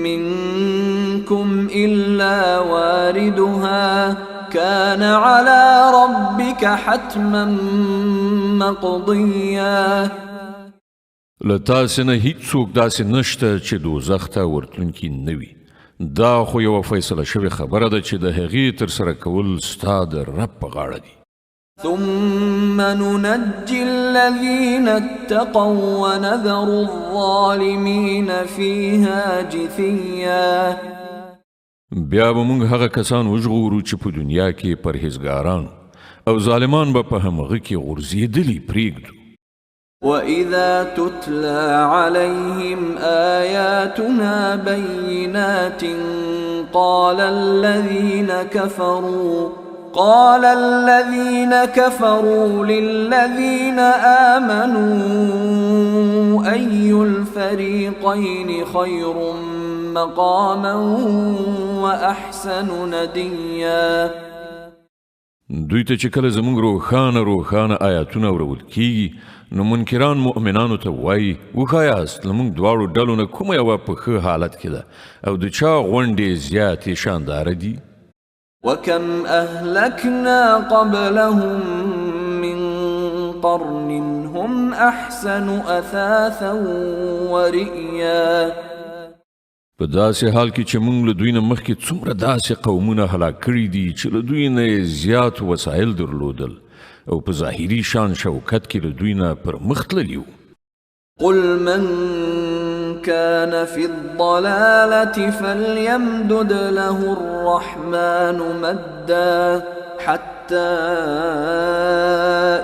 منكم إلا واردها كان على ربك حتما مقضيا. له تاسې نه هیڅوک داسې نشته چې دوزخ ته ورتلونکي نه وي. دا خو یوه فیصله شوې خبره ده چې د هغې ترسره کول ستا د رب په غاړه دي. ثم ننجي الذين اتقوا ونذر الظالمين فيها جثيا. بیا به موږ هغه کسان وژغورو چې په دنیا کې پرهیزګاران او ظالمان به په همغه کې غورځېدلي پرېږدو. وإذا تتلى عليهم آياتنا بينات قال الذين كفروا للذين آمنوا أي الفريقين خير مقاما وأحسن نديا. دوی ته چې کله زموږ روښانه آیاتونه اورول کیږي نو منکران مؤمنانو ته وایي وښایاست له موږ دواړو ډلو نه کومه یوه په ښه حالت کې ده او د چا غونډې زیاتې شانداره دي. وكم أهلكنا قبلهم من قرن هم أحسن أثاثا ورئيا. په داسې حال کې چې موږ له دوی نه مخکې څومره داسې قومونه هلاک کړي دي چې له دوی نه زیات وسایل درلودل او په ظاهري شان شوکت کې له دوی نه پر مخ تللي وو. قل من كان في الضلالة فليمدد له الرحمن مدا حتى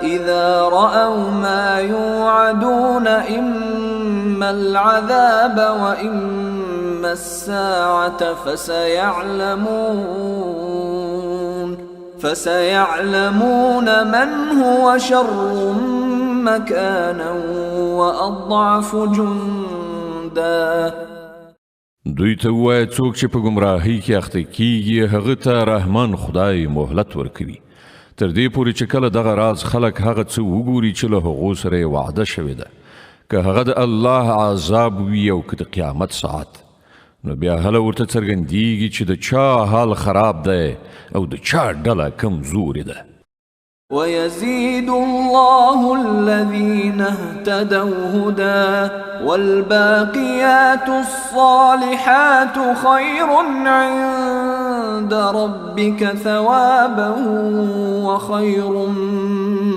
إذا رأوا ما يوعدون إما العذاب وإما الساعة فسيعلمون من هو شر مكانا وأضعف جندا. دوی ته ووایه څوک چې په ګمراهۍ کې اخته کیږي هغه ته رحمان خدای مهلت ورکوي تر دې پورې چې کله دغه راز خلک هغه څه وګوري چې له هغو سره یې وعده شوې ده، که هغه د الله عذاب وي او که د قیامت ساعت، نو بیا هله ورته څرګندېږي چې د چا حال خراب دی او د چا ډله کمزورې ده. ويزيد الله الذين اهتدوا هدى والباقيات الصالحات خير عند ربك ثوابا وخير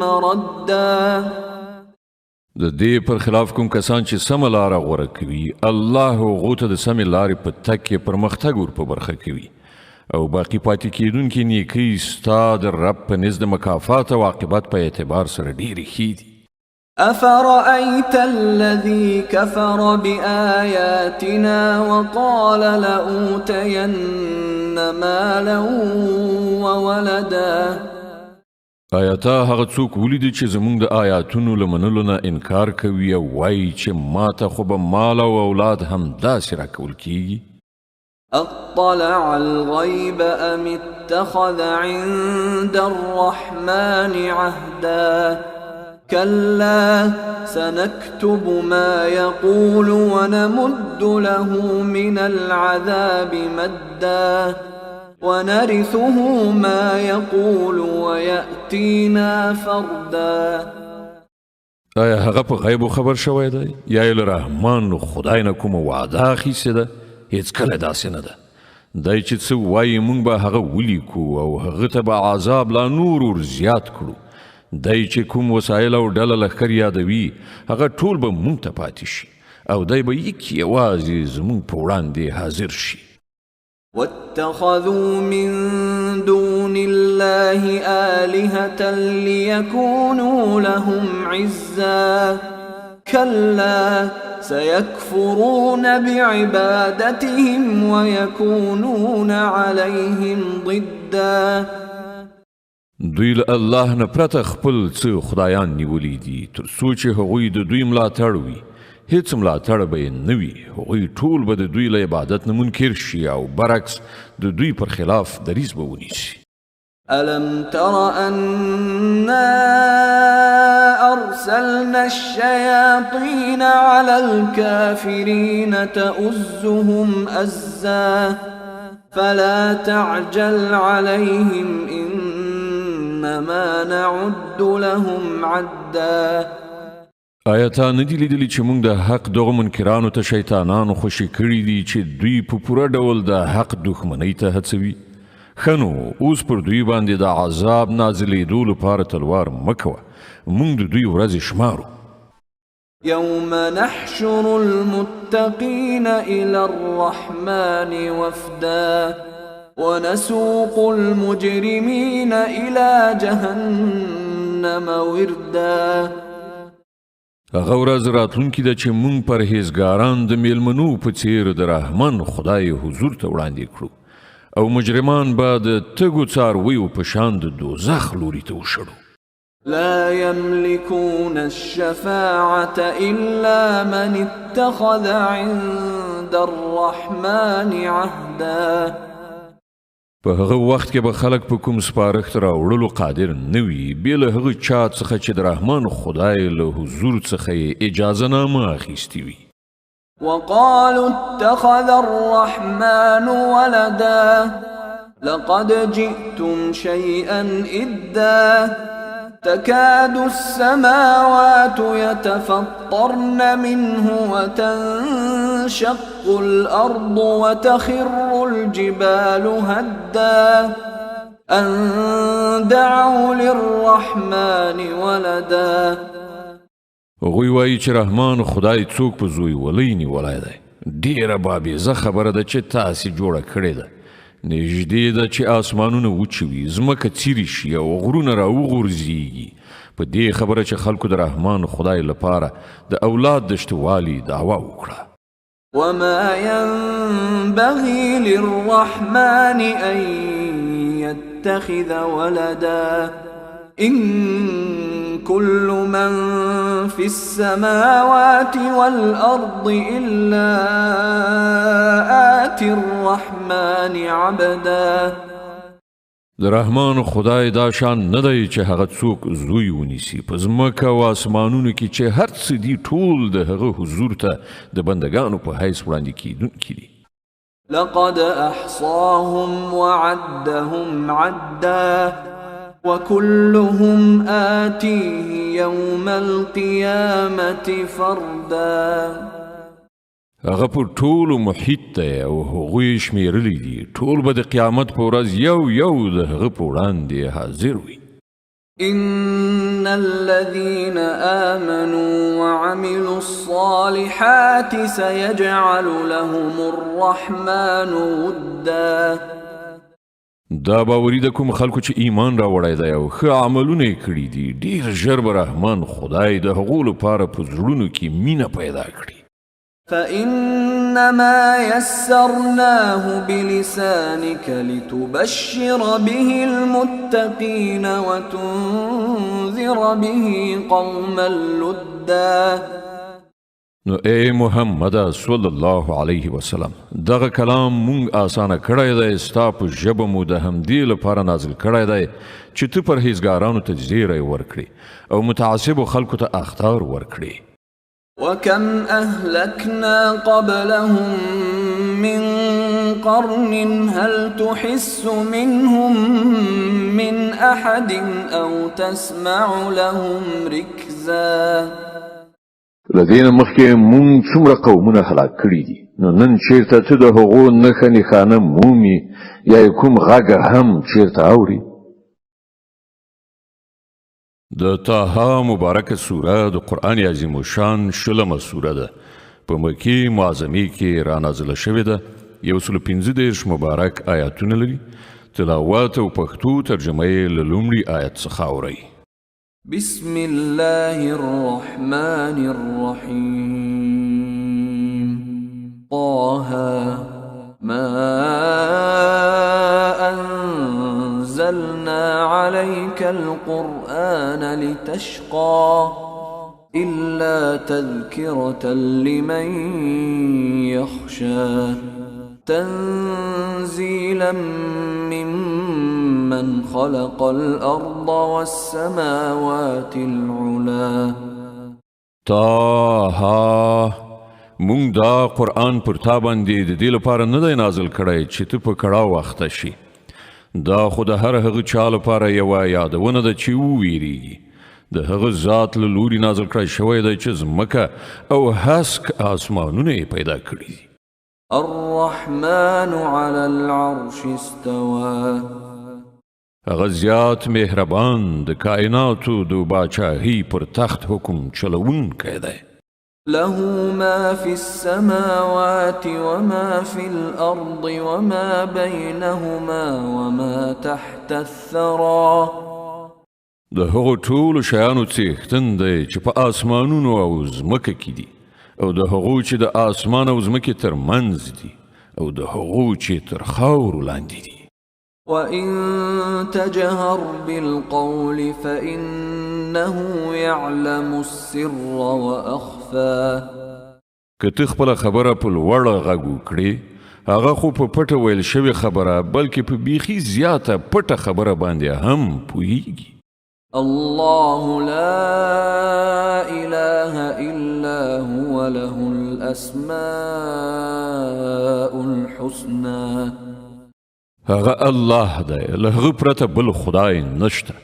مردا. د دې پر خلاف کوم کسان چې سمه لاره غوره کوي الله هغو ته د سمې لارې په تګ کې پرمختګ ور په برخه کوي او باقی پاتې کېدونکي نیکۍ ستا د رب په نزد مکافات او عاقبت په اعتبار سره ډېرې ښې دي. أفرأيت الذي كفر بآياتنا وقال لأوتين مالا وولدا. آیا تا هغه څوک ولیدي چې زموږ د آیاتونو له منلو نه انکار کوي او وایي چې ما ته خو به مال او اولاد هم داسې راکول کیږي؟ أطلع الغيب أم اتخذ عند الرحمن عهدا كلا سنكتب ما يقول ونمد له من العذاب مدا ونرثه ما يقول ويأتينا فردا. آیا هغه په غیب خبر شوی دی یا یې له رحمان خدای نه کومه وعده اخیستې ده؟ هیڅ کله داسې نه ده. دی چې څه وایي موږ به هغه ولیکو او هغه ته به عذاب لا نور ور زیات کړو. دی چې کوم وسایل او ډله لښکر یادوي هغه ټول به موږ ته پاتې شي او دی به یوازې زموږ په وړاندې حاضر شي. واتخذوا من دون الله آلهة ليكونوا لهم عزا كلا سيكفرون بعبادتهم ويكونون عليهم ضدا. دوی له الله نه پرته خپل څه خدایان نیولي دي تر څو چې هغوی د دوی ملاتړ وي. هیڅ ملاتړ به یې نه وي. هغوی ټول به د دوی له عبادت نه منکر شي او برعکس د دوی پر خلاف دریځ به ونیسي. ألم تر أنا أرسلنا الشياطين على الكافرين تؤزهم أزا فلا تعجل عليهم إنما نعد لهم عدا. آیا تا ندی لیدلی چې موږ د حق دغه منکرانو ته شیطانانو خوشي کړي دي چې دوی په پوره ډول د حق دښمنۍ ته هڅوي؟ ښه نو اوس پر دوی باندې د عذاب نازلېدو لپاره تلوار مه کوه. موږ د دوی ورځې شمارو. يوم نحشر المتقين إلى الرحمن وفدا ونسوق المجرمين إلى جهنم وردا. هغه ورځ راتلونکې ده چې موږ پرهیزګاران د میلمنو په څیر د رحمان خدای حضور ته وړاندې کړو او مجرمان به د تږو څارویو په شان د دوزخ لوري ته وشړو. لا يملكون الشفاعة إلا من اتخذ عند الرحمن عهدا. په هغه وخت کې به خلک په کوم سپارښت راوړلو قادر نه وي بې له هغه چا څخه چې د رحمان خدای له حضور څخه یې اجازه نامه اخیستې وي. وقالوا اتخذ الرحمن ولدا لقد جئتم شيئا إدا تكاد السماوات يتفطرن منه وتنشق الأرض وتخر الجبال هدا أن دعوا للرحمن ولدا. هغوی وایي چې رحمان خدای څوک په زوی ولی نیولی دی. ډیره بابیزه خبره ده چې تاسې جوړه کړې ده. نږدې ده چې آسمانونه وچوي ځمکه څیرې شي او غرونه راوغورځېږي په دې خبره چې خلکو د رحمان خدای لپاره د اولاد د شتوالي دعوه وکړه. وما ينبغي للرحمن أن يتخذ ولدا إن كل من في السماوات والأرض إلا آتي الرحمن عبدا. د رحمان خدای دا شان نه دی چې هغه څوک زوی ونیسي په ځمکه او اسمانونو کې چې هر څه دي ټول د هغه حضور ته د بندګانو په حیث وړاندې کیدونکي دي. لقد أحصاهم وعدهم عدا وكلهم آتيه يوم القيامة فردا. هغه په ټولو محیط دی او هغوی شمیرلی دي ټول به د قیامت په ورځ یو یو د هغه په وړاندې حاضر وي. إن الذين آمنوا وعملوا الصالحات سيجعل لهم الرحمن ودا. دا باوري د کوم خلکو چې ایمان راوړی دی او ښه عملونه یې کړي دي ډېر ژر به رحمان خدای د هغو لپاره په زړونو کې مینه پیدا کړي. فإنما يسرناه بلسانك لتبشر به المتقين وتنذر به قوما لدا. نو اے محمد صلی الله علیه وسلم دغه کلام مونږ آسانه کړی دی ستا په ژبه مو د همدې لپاره نازل کړی دی چې ته پرهیزګارانو ته زیری ورکړي او متعصبو خلکو ته اخطار ورکړي. وكم أهلكنا قبلهم من قرن هل تحس منهم من أحد أو تسمع لهم ركزا. لدین مخکې مونږ څومره قومونه هلاک کړي دي نو نن چیرته ته د هغو نښه نښانه مومي یا کوم غږ هم چیرته اوري. د طه مبارکه سوره د قرآن عظیم الشان شلمه سوره ده. په مکې معظمې کې را نازله شوې ده. 115 مبارک آیاتونه لري. تلاوت او پښتو ترجمه یې له لومړي آیت څخه اورئ. بسم الله الرحمن الرحيم. طه ما أنزلنا عليك القرآن لتشقى إلا تذكرة لمن يخشى تنزيلا ممن خلق الأرض والسماوات العلا. طه مونږ دا قرآن پر تا باندې د دې لپاره نه دی نازل کړی چې ته په کړاو اخته شي. دا خو د هر هغه چا لپاره یوه یادونه ده چې وویریږي. د هغه ذات له لوري نازل کړی شوی دی چې ځمکه او هسک آسمانونه یې پیدا کړي دي. الرحمن على العرش استوى. هغه زیات مهربان د کائناتو د باچاهي پر تخت حکم چلوونکی دی. له ما في السماوات وما في الأرض وما بينهما وما تحت الثرى. د هغو ټولو شیانو څښتن دی چې په آسمانونو او ځمکه کې دي او د هغو چې د آسمان او ځمکې تر منځ دي او د هغو چې تر خاورو لاندې دي. وَإِن تَجْهَرْ بِالْقَوْلِ فَإِنَّهُ يَعْلَمُ السِّرَّ وَأَخْفَى. که ته خپله خبره په لوړه غږ وکړې هغه خو په پټه ویل شوې خبره بلکې په بیخي زیاته پټه خبره باندې هم پوهیږي. الله لا إله إلا هو له الأسماء الحسنى. هغه الله دی له هغه پرته بل خدای نشته.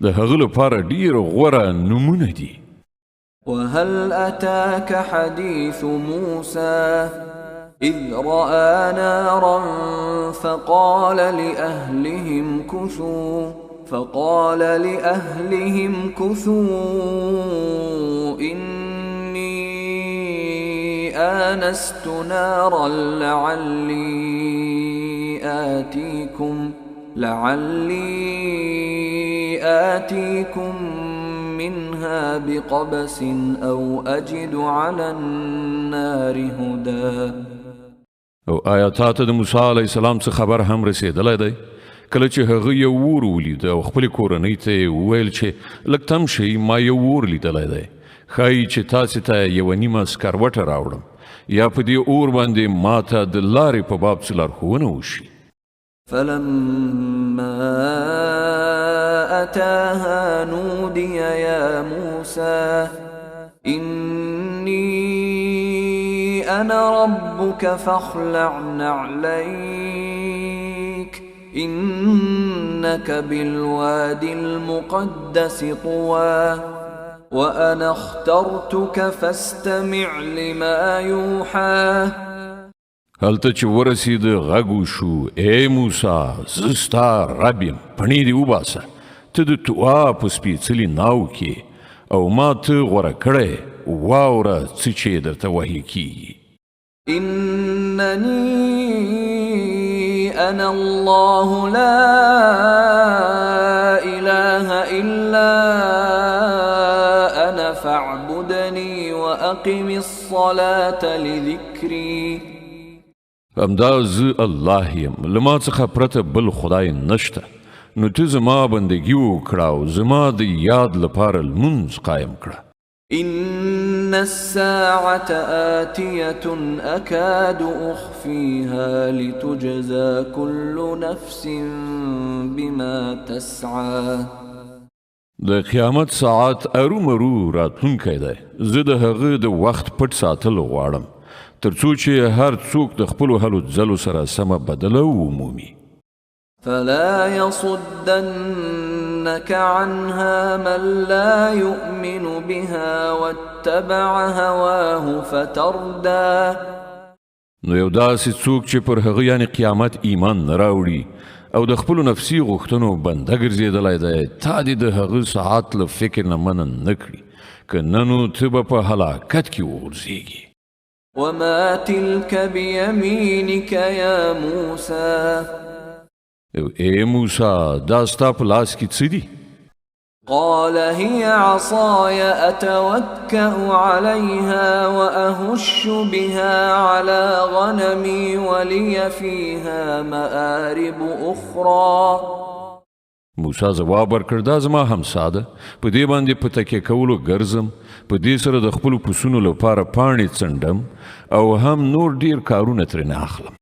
د هغه لپاره ډیر غوره نومونه دي. وهل أتاك حديث موسى إذ رأى نارا فقال لأهلهم كثوا إني آنست نارا لعلي آتيكم منها بقبس أو أجد على النار هدى. او آیاتات د موسی علیه السلام څخه خبر هم رسیدلی دی. کله چې هغه یو اور ولید او خپلې کورنۍ ته یې وویل چې لږ تم شئ ما یو اور لیدلی دی. ښایي چې تاسې ته یوه نیمه سکروټه راوړم یا په دې اور باندې ما ته د لارې په باب څه لارښوونه وشي. فلما أتاها نودي يا موسى إني أنا ربك فاخلع نعليك إنك بالوادي المقدس طوى وأنا اخترتك فاستمع لما يوحى. هلته چې ورسید غږ وشو ای موسی زه ستا رب یم پڼې دې وباسه ته د طوا په سپېڅلي ناو کې او ما ته غوره کړی واوره څه چې درته وحي کیږي. إنني أنا الله لا إله إلا أنا فاعبدني وأقم الصلاة لذكري. همدا زه الله یم له ما څخه پرته بل خدای نشته نو ته زما بندګي وکړه او زما د یاد لپاره لمونځ قایم کړه. إن الساعة آتية أكاد أخفيها لتجزى كل نفس بما تسعى. د قیامت ساعت ارومرو راتلونکی دی. زه د هغه د وخت پټ ساتل غواړم ترڅو چې هر څوک د خپلو هلو ځلو سره سمه بدله ومومي. فلا يصدنك عنها من لا يؤمن بها واتبع هواه فتردى. نو یو داسې څوک چې پر هغه یعنی قیامت ایمان نه راوړي او د خپلو نفسي غوښتنو بنده ګرځېدلی دی، تا دې د هغه ساعت له فکر نه منع نه کړي، که نه نو ته به په هلاکت کې وغورځېږي. وما تلك بيمينك يا موسى. اے موسی دا ستا په لاس کې څه دي؟ قال هي عصاي أتوكأ عليها وأهش بها على غنمي ولي فيها مآرب أخرى. موسی ځواب ورکړ دا زما همسا ده، په دې باندې په تکیه کولو ګرځم، په دې سره د خپلو پسونو لپاره پاڼې څنډم او هم نور ډیر کارونه ترېنه اخلم.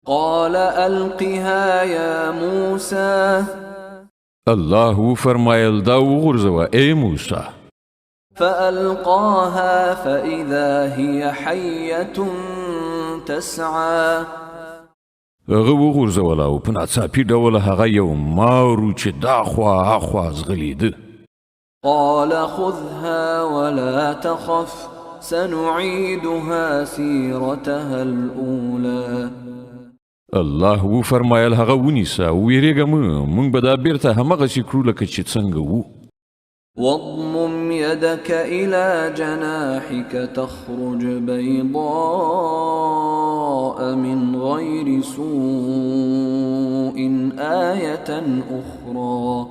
قال ألقها يا موسى. الله فرمایل دا وغورځوه ای موسی. فألقاها فإذا هي حية تسعى. هغه وغورځوله او په ناڅاپي ډول هغه یو مارو چې دا خوا اخوا ځغلېده. قال خذها ولا تخف سنعيدها سيرتها الأولى. الله وفرمایل هغه ونیسه ویریږه مونږ به دا بیرته همغسې کړو لکه چې څنګه وو. واضمم يدك إلى جناحك تخرج بيضاء من غير سوء آية أخرى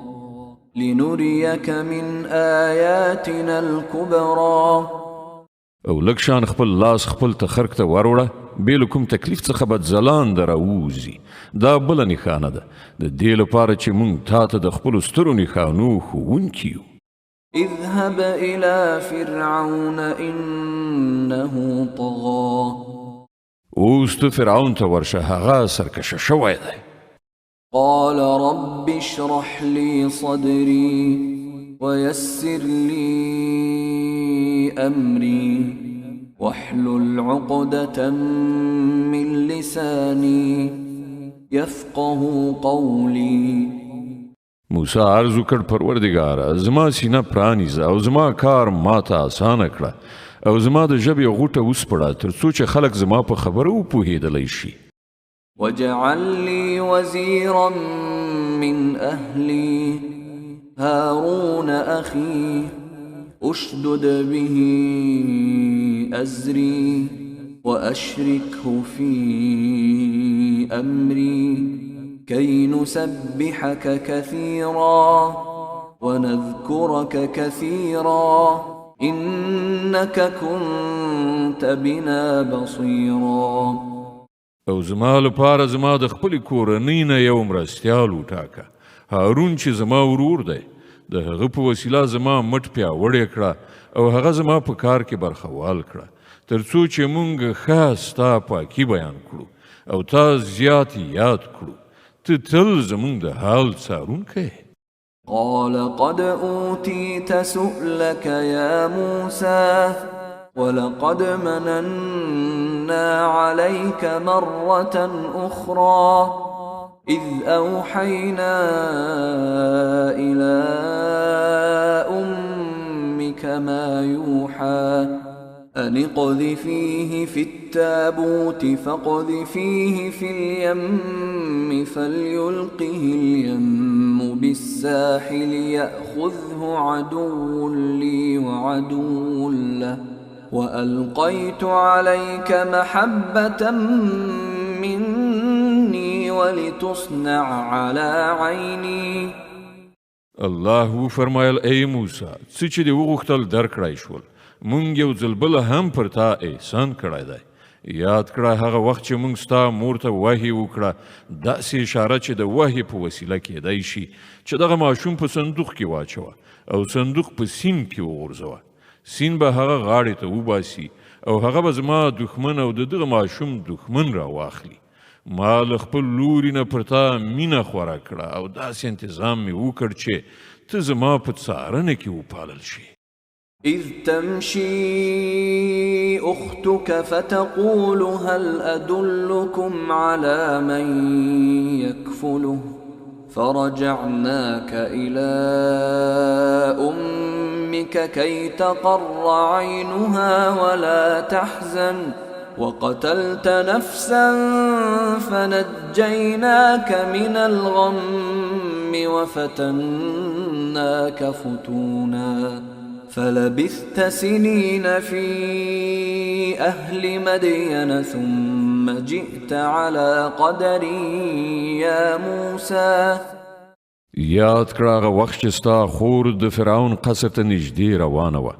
لنريك من آياتنا الكبرى. او لږ شان خپل لاس خپل تخرک ته وروړه، بې له کوم تکلیف څخه به ځلانده راووځي. دا بله نښانه ده د دې لپاره چې موږ تا ته د خپلو سترو نښانو ښوونکي یو. اذهب إلى فرعون إنه طغى. اوس ته فرعون ته ورشه، هغه سرکشه شوی دی. قال رب اشرح لي صدري ويسر لي أمري واحلل عقدة من لساني يفقه قولي. موسی عرض وکړ پروردګاره زما سینه پرانیزه او زما کار ماته اسانه کړه او زما د ژبې غوټه وسپړه ترڅو چې خلک زما په خبره وپوهېدلی شي. واجعل لي وزيرا من أهلي هارون أخي أشدد به أزري وأشركه في أمري كي نسبحك كثيرا ونذكرك كثيرا إنك كنت بنا بصيرا. او زما لپاره زما د خپلې کورنۍ نه یو مرستیال وټاکه، هارون چې زما ورور دی. د هغه په وسیله زما مټ پیاوړی کړه او هغه زما په کار کې برخوال کړه ترڅو چې مونږ ښه ستا پاکي بیان کړو او تا زیات یاد کړو. ته تل زمونږ د حال څارونکی. قال قد أوتيت سؤلك يا موسى ولقد مننا عليك مرة أخرى إذ أوحينا إلى أمك ما يوحى أن اقذفيه في التابوت فاقذفيه في اليم فليلقه اليم بالساحل يأخذه عدو لي وعدو له وألقيت عليك محبة مني ولتصنع على عيني. الله فرمایل ای موسی څه چې دې وغوښتل درکړی شول، مونږ یو ځل بله هم پر تا احسان کړی دی. یاد کړه هغه وخت چې مونږ ستا مور ته وحی وکړه، داسې اشاره چې د وحی په وسیله کیدی شي چې دغه ماشوم په صندوق کې واچوه او صندوق په سیند کې وغورځوه. سین به هغه غاړې ته وباسي او هغه به زما دښمن او د دغه ماشوم دښمن را واخلي. ما له خپل لوري نه پر تا مینه خوره کړه او داسې انتظام مې وکړ چې ته زما په څارنه کې وپالل شي. إذ تمشي أختك فتقول هل أدلكم على من يكفله فرجعناك إلى أمك كي تقر عينها ولا تحزن وقتلت نفسا فنجيناك من الغم وفتناك فتونا فلبثت سنين في أهل مدين ثم جئت على قدر يا موسى. یاد کړه هغه وخت چې ستا خور د فرعون قصر ته نږدې روانه وه.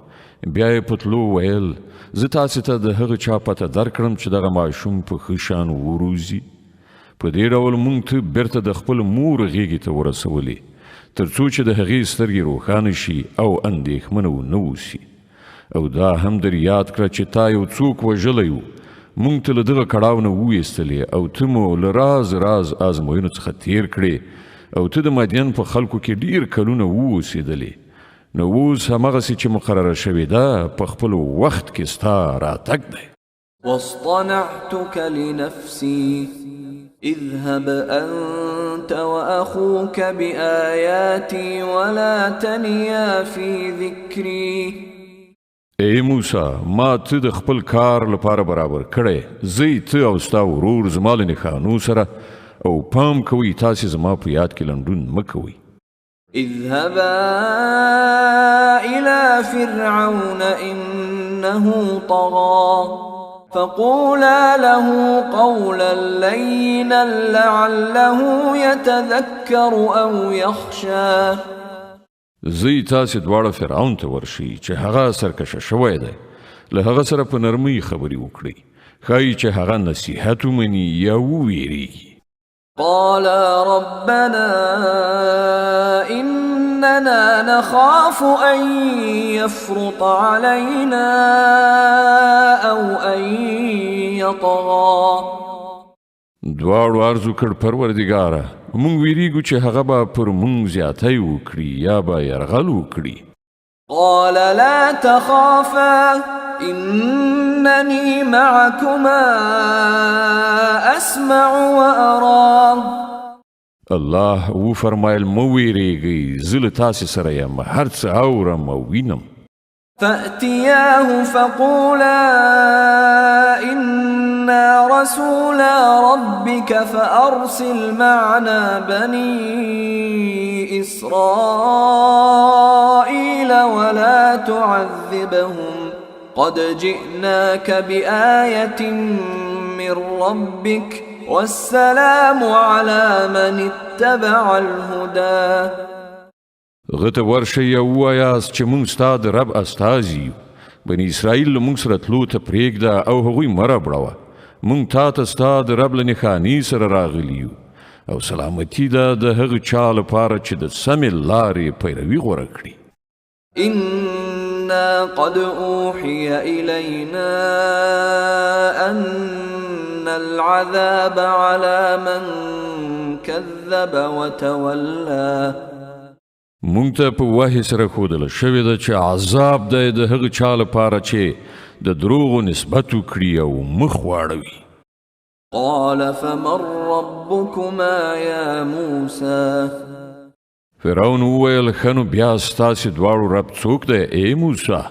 بیا یې په تلو ویل زه تاسې ته د هغه چا پته درکړم چې دغه ماشوم په ښه شان وروزي. په دې ډول موږ ته بیرته د خپل مور غېږې ته ورسولې تر څو چې د هغې سترګې روښانه شي او اندېښمنه ونه اوسي. او دا هم در یاد کړه چې تا یو څوک وژلی و. موږ ته له دغه کړاو نه وویستلې او ته مو له راز راز ازموینو څخه تیر کړې او ته د مدین په خلکو کې ډیر کلونه واوسېدلې. نو اوس همغسې چې مقرره شوې ده په خپل وخت کې ستا راتګ دی. واصطنعتك لنفسي اذهب أنت وأخوك بآياتي ولا تنيا في ذكري. ای موسی ما ته د خپل کار لپاره برابر کړی. زه ته او ستا ورور زما له نښانو سره او پام کوئ تاسې زما په یاد کې لنډون مه کوئ. اذهبا إلى فرعون إنه طغى فقولا له قولا لينا لعله يتذكر أو يخشى. زی تاسې دواړه فرعون ته ورشي چې هغه سرکشه شوی دی. له هغه سره په نرمۍ خبرې وکړئ. ښایي چې هغه نصیحت ومني یا وویریږي. قالا ربنا إننا نخاف أن يفرط علينا أو أن يطغى. دواړو عرض وکړ پروردګاره موږ ویریږو چې هغه به پر موږ زیاتی وکړي یا به یرغل وکړي. قال لا تخافا إنني معكما أسمع وأرى. الله وفرمایل مو ویریږئ زه له تاسې سره یم هر څه اورم او وینم. فأتياه فقولا إنا رسولا ربك فأرسل معنا بني إسرائيل ولا تعذبهم قد جئناك بآية من ربك والسلام على من اتبع الهدى. غته ورشه یو وایاست چې موږ ستا د رب استازي یو. بني اسرائیل له موږ سره تلو ته پرېږده او هغوی مه ربړوه. موږ تا ته ستا د رب له نښانې سره راغلي یو او سلامتي ده د هغه چا لپاره چې د سمې لارې پیروي غوره کړي. إنا قد أوحي إلينا أن العذاب على من كذب وتولى. مونږ ته په وحي سره ښودله شوې ده چې عذاب دی د هغه چا لپاره چې د دروغو نسبت وکړي او مخ واړوي. قال فمن ربكما يا موسى. فرعون وویل ښه نو بیا ستاسې دواړو رب څوک دی ای موسی؟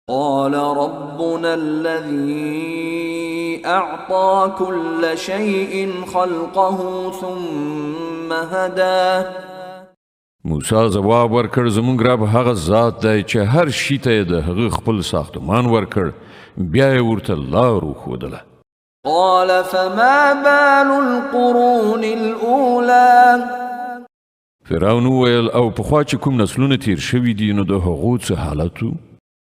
قال ربنا الذي أعطى كل شيء خلقه ثم هدى. موسی ځواب ورکړ زموږ رب هغه ذات دی چې هر شي ته د هغه خپل ساختمان ورکړ بیا یې ورته لار وښودله. قال فما بال القرون الأولى. فرعون وویل او پخوا چې کوم نسلونه تیر شوي دي نو د هغو څه حالت و؟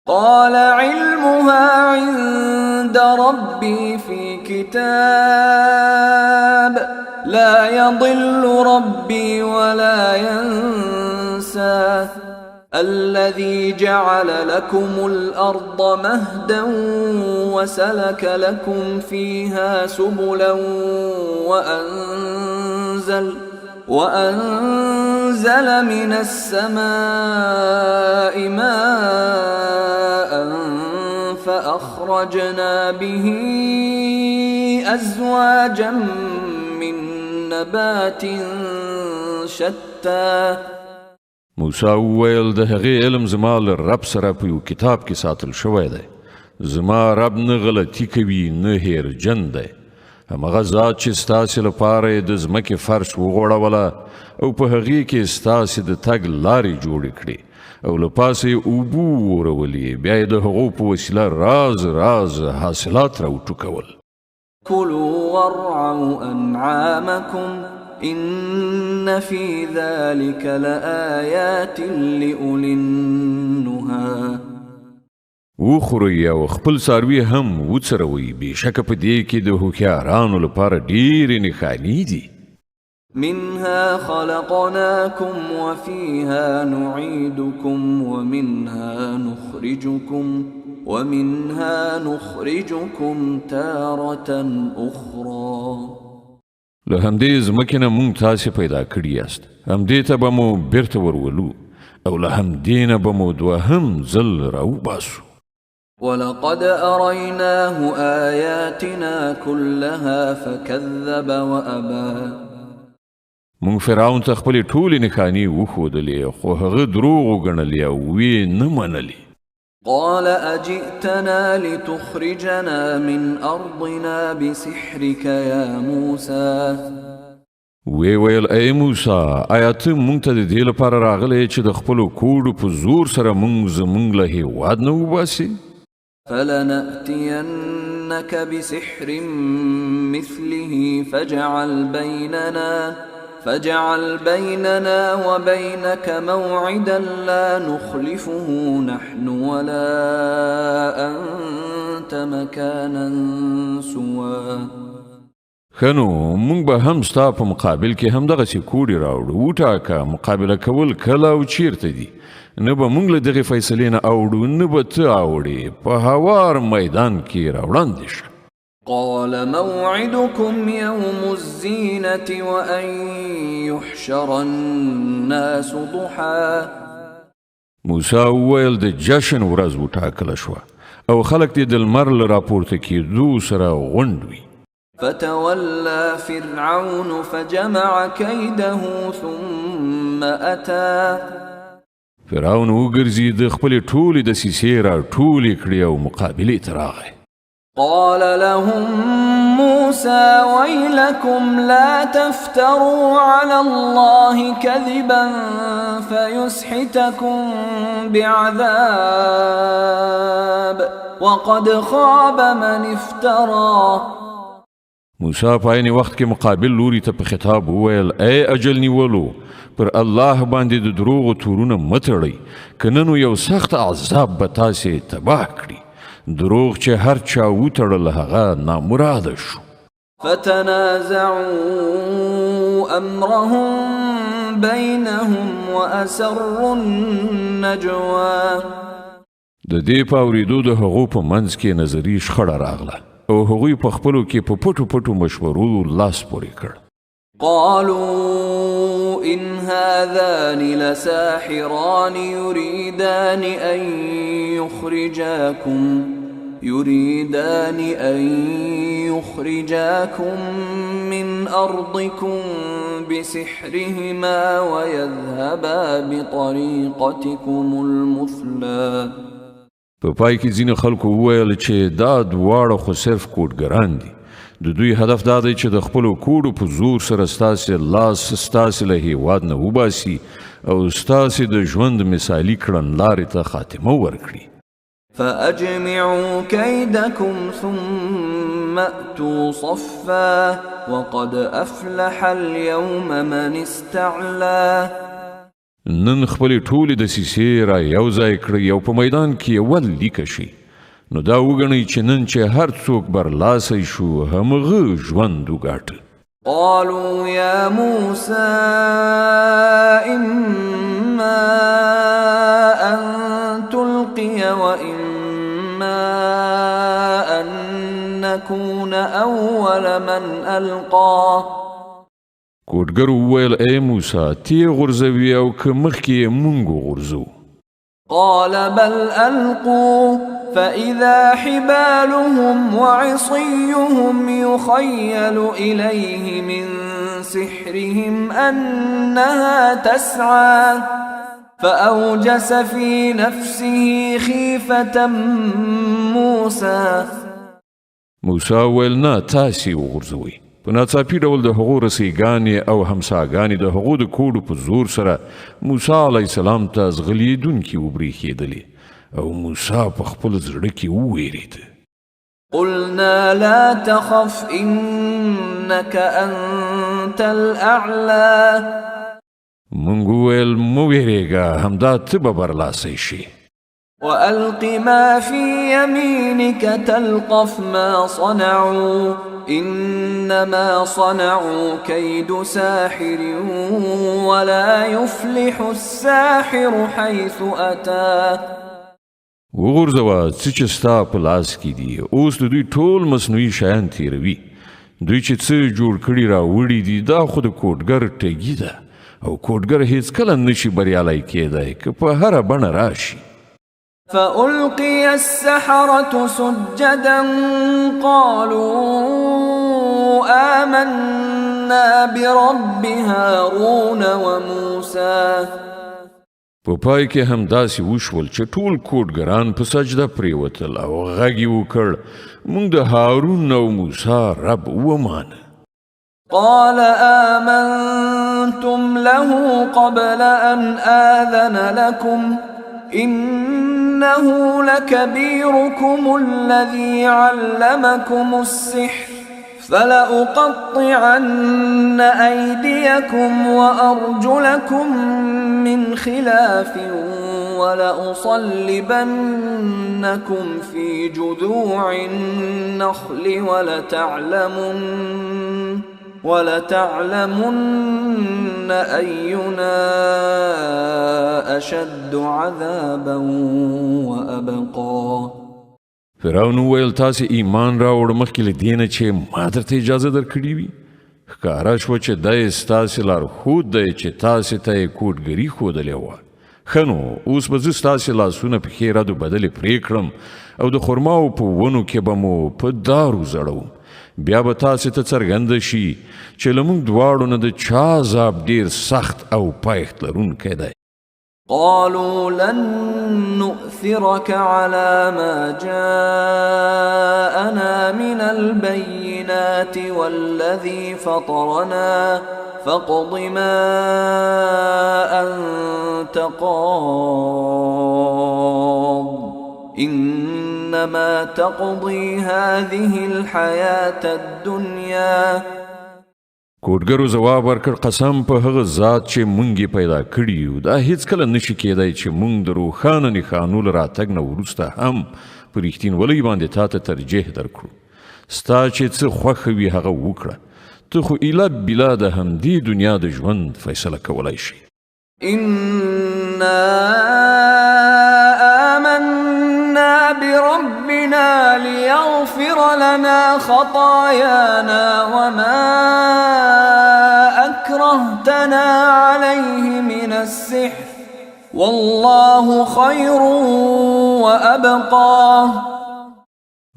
قال علمها عند ربي في كتاب لا يضل ربي ولا ينسى. الذي جعل لكم الأرض مهدا وسلك لكم فيها سبلا وأنزل من السماء ماء فأخرجنا به أزواجا من نبات شتى. موسی وویل د هغې علم زما له رب سره په یو کتاب کې ساتل شوی دی. زما رب نه غلطي کوي نه هیرجن دی. همغه ذات چې ستاسې لپاره یې د ځمکې فرش وغوړوله او په هغې کې ستاسې د تګ لارې جوړې کړې او له پاسه یې اوبه وورولې، بیا یې د هغو په وسیله راز راز حاصلات راوټوکول. كلوا وارعوا أنعامكم إن في ذلك لآيات لأولي النهى. وخورئ او خپل څاروي هم وڅروئ، بېشکه په دې کې د هوښیارانو لپاره ډېرې نښانې دي. منها خلقناكم وفيها نعيدكم ومنها نخرجكم تارة أخرى. له همدې ځمکې نه موږ تاسې پیدا کړي یاست، همدې ته به مو بیرته ورولو او له همدې نه به مو دوهم ځل راوباسو. ولقد أريناه آياتنا كلها فكذب وأبى. موږ فرعون ته خپلې ټولې نښانې وښودلې خو هغه دروغ وګڼلې او ویې نه منلې. قال أجئتنا لتخرجنا من أرضنا بسحرك يا موسى. ویل ای موسی، آیا ته موږ ته د دې لپاره راغلی چې د خپلو کوډو په زور سره موږ زموږ له هېواد نه وباسې؟ فلنأتينك بسحر مثله فاجعل بيننا وبينك موعدا لا نخلفه نحن ولا أنت مكانا سوى. خنو موږ به هم ستا په مقابل کې هم دغسې کوډې راوړو، وټاکه مقابله کول کله او چیرته دي. نه به موږ له دغې فیصلې نه اوړو نه به ته اوړې، په هوار میدان کې راوړاندې شه. قال موعدكم يوم الزينة وأن يحشر الناس ضحى. موسی وویل د جشن ورځ وټاکله شوه او خلک دې د لمر له راپورته کېدو سره غونډ وي. فتولى فرعون فجمع كيده ثم أتى. فرعون وګرځېد، خپلې ټولې دسیسې راټولې کړې او مقابلې ته راغی. قال لهم موسى ويلكم لا تفتروا على الله كذبا فيسحتكم بعذاب وقد خاب من افترى. موسی په عین وخت کې مقابل لوري ته په خطاب وویل ای اجل نیولو، پر الله باندې د دروغو تورونه مه تړئ، که نه نو یو سخت عذاب به تاسې تباه کړي. دروغ چې هر چا وتړل هغه نامراده شو. فتنازعوا أمرهم بينهم وأسروا النجوى. د دې په اورېدو د هغو په منځ کې نظري شخړه راغله او هغوی په خپلو کې په پټو پټو مشورو لاس پورې کړ. قالوا إن هذان لساحران يريدان أن يخرجاكم من أرضكم بسحرهما ويذهبا بطريقتكم المثلى. په پای کې ځینې خلکو وویل چې دا دواړه خو صرف کوډګران دي. د دوی هدف دا دی چې د خپلو کوډو په زور سره ستاسې لاس ستاسې له هېواد نه وباسي او ستاسې د ژوند مثالي کړنلارې ته خاتمه ورکړي. فأجمعوا كيدكم ثم أتوا صفا وقد أفلح اليوم من استعلى. نن خپلې ټولې دسیسې را یو ځای کړئ او په میدان کې ول لیکه شي، نو دا وګڼئ چې نن چې هر څوک برلاسی شو همغه ژوند وګاټه. قالوا يا موسى إما نكون أول من ألقى کوټګر وویل ای موسی تی غورځوي او که مخکې مونږ وغورځو قال بل ألقوا فإذا حبالهم وعصيهم يخيل إليه من سحرهم أنها تسعى فأوجس في نفسه خيفة موسى موسی وویل نه تاسې وغورځوئ په ناڅاپي ډول د هغو رسیګانې او همساګانې د هغو د کوډو په زور سره موسی علیه السلام ته ځغلېدونکي وبرېښېدلې او موسی په خپل زړه کې وویرېد قلنا لا تخف إنك أنت الأعلى مونږ وویل مه ویرېږه همدا ته به برلاسی شي وألق ما في يمينك تلقف ما صنعوا إنما صنعوا كيد ساحر ولا يفلح الساحر حيث أتى وغورځوه څه چې ستا په لاس کې دي اوس د دوی ټول مصنوعي شیان تېروي دوی چې څه جوړ کړي راوړي دي دا خو د کوډګر ټګي ده او کوډګر هیڅکله نشي بریالی کېدی که په هره بڼه راشي فألقي السحرة سجدا قالوا آمنا برب هارون وموسى په پای کې هم داسې وشول چې ټول کوډګران په سجده پریوتل او غږ یې وکړ موږ د هارون او موسی رب ومانه قال آمنتم له قبل أن آذن لكم إنه لكبيركم الذي علمكم السحر فلأقطعن أيديكم وأرجلكم من خلاف ولأصلبنكم في جذوع النخل ولتعلمن أينا أشد عذابا وأبقى فرعون وویل تاسې ایمان راوړ مخکې له دې نه چې ما درته اجازه درکړې وي ښکاره شوه چې دا یې ستاسې لارښود دی چې تاسې ته یې کوډګري ښودلې وه ښه نو اوس به زه ستاسې لاسونه پښې ردو بدلې پرې کړم او د خرماو په ونو کې به مو په دارو زړوم بیا به تاسې ته څرګنده شي چې له موږ دواړو نه د چا عذاب ډېر سخت او پایښت لرونکی دی قالوا لن نؤثرك على ما جاءنا من البينات والذي فطرنا فاقض ما أنت قاض إنما تقضي هذه الحياة الدنيا کوډګرو ځواب ورکړ قسم په هغه ذات چې مونږ یې پیدا کړي یو دا هیڅکله نشي کېدی چې مونږ د روښانه نښانو له راتګ نه وروسته هم په رښتینولۍ باندې تا ته ترجیح درکړو ستا چې څه خوښه وي هغه وکړه ته خو ایله بلا د همدې دنیا د ژوند فیصله کولی شي إنا آمنا بربنا ليغفر لنا خطايانا وما أكرهتنا عليه من السحر والله خير وأبقى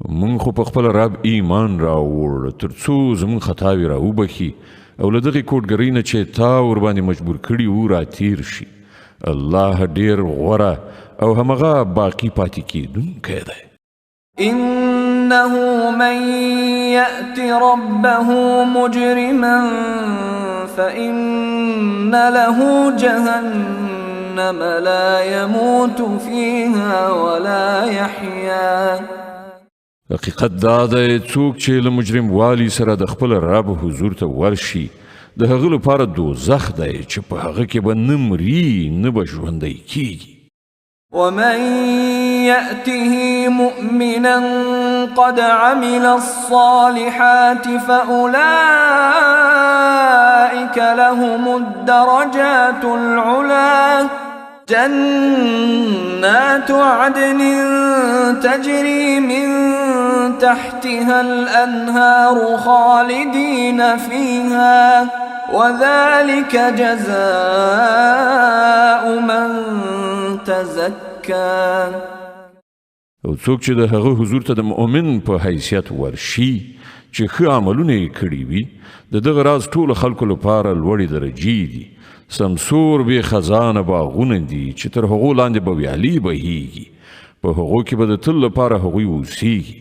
مونږ خو په خپل رب ایمان راوړ تر څو زموږ خطاوې راوبخي او له دغې کوډګرۍ نه چې تا ورباندې مجبور کړي وو راتېر شي الله ډېر غوره او همغه باقي پاتې کېدونکی دی إنه من يأت ربه مجرما فإن له جهنم لا يموت فيها ولا يحيا حقیقت دا دی څوک چې له مجرم والي سره د خپل رب حضور ته ورشي د هغه لپاره دوزخ دی چې په هغه کې به نه مري نه به ژوندی کیږي ومن يأته مؤمنا قد عمل الصالحات فأولئك لهم الدرجات العلى جنات عدن تجري من تحتها الأنهار خالدين فيها وذلك جزاء من تزكى. او څوک چې د هغه حضور ته د مؤمن په حیثیت ورشي چې ښه عملونه یې کړي وي د دغه راز ټولو خلکو لپاره لوړې درجې دي. سمسور بې خزانه باغونه دي چې تر هغو لاندې به ویالې بهیږي، په هغو کې به د تل لپاره هغوی اوسیږي.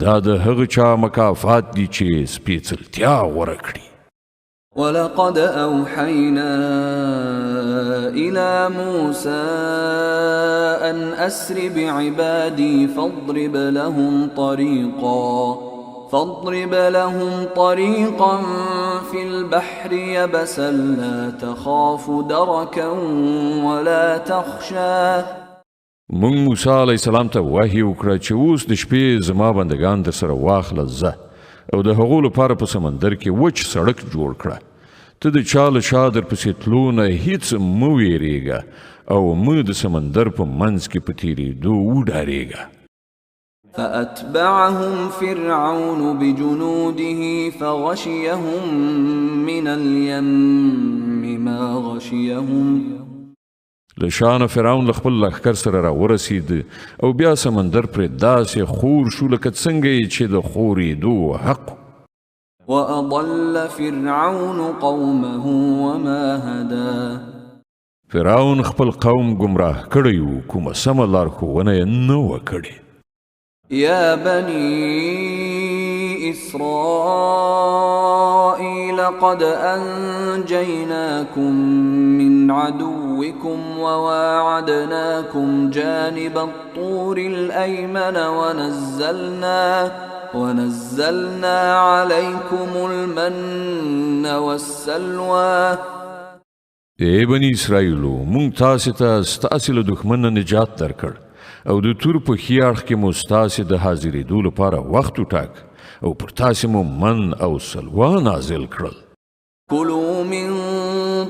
دا د هغه چا مکافات دي چې سپېڅلتیا غوره کړي. ولقد أوحينا إلى موسى أن أسر بعبادي فاضرب لهم طريقا في البحر يبسا لا تخاف دركا ولا تخشى. مونږ موسی علیه السلام ته وحی وکړه چې اوس د شپې زما بندگان در سره واخله زه او د هغو لپاره په سمندر کې وچ سړک جوړ کړه. ته د چا له شا درپسې تلو نه هیڅ مه ویرېږه او مه د سمندر په منځ کې په تېرېدو وډارېږه. فأتبعهم فرعون بجنوده فغشيهم من اليم ما غشيهم. لشان فرعون لخپل لښکر سره را ورسید او بیا سمندر پر داسې خور شو لکه څنګه چې د خورېدو حق. وأضل فرعون قومه وما هدى. فرعون خپل قوم گمراه کړی و، کومه سمه لارښوونه یې نه وه کړې. يا بني إسرائيل قد أنجيناكم من عدوكم وواعدناكم جانب الطور الأيمن ونزلنا عليكم المن والسلوى. ای بني اسرائیلو، مونږ تاسې ته ستاسې له دښمن نه نجات درکړ او د تور په ښي اړخ کې مو ستاسې د حاضرېدو لپاره وخت وټاک او پر تاسې مو من او سلوا نازل کړل. كلوا من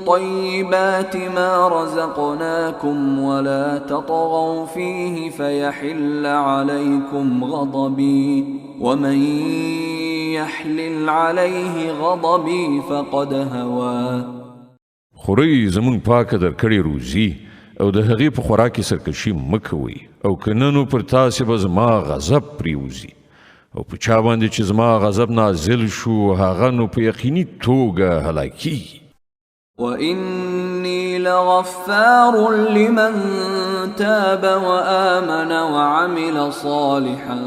طيبات ما رزقناكم ولا تطغوا فيه فيحل عليكم غضبي ومن يحلل عليه غضبي فقد هوى. خورئ زمونږ پاکه درکړې روزي او د هغې په خوراک کې سرکشي مه کوئ او که نه نو پر تاسې به زما غضب پرېوځي او په چا باندې چې زما غضب نازل شو هغه نو په یقیني توګه هلاکیږي. وإني لغفار لمن تاب وآمن وعمل صالحا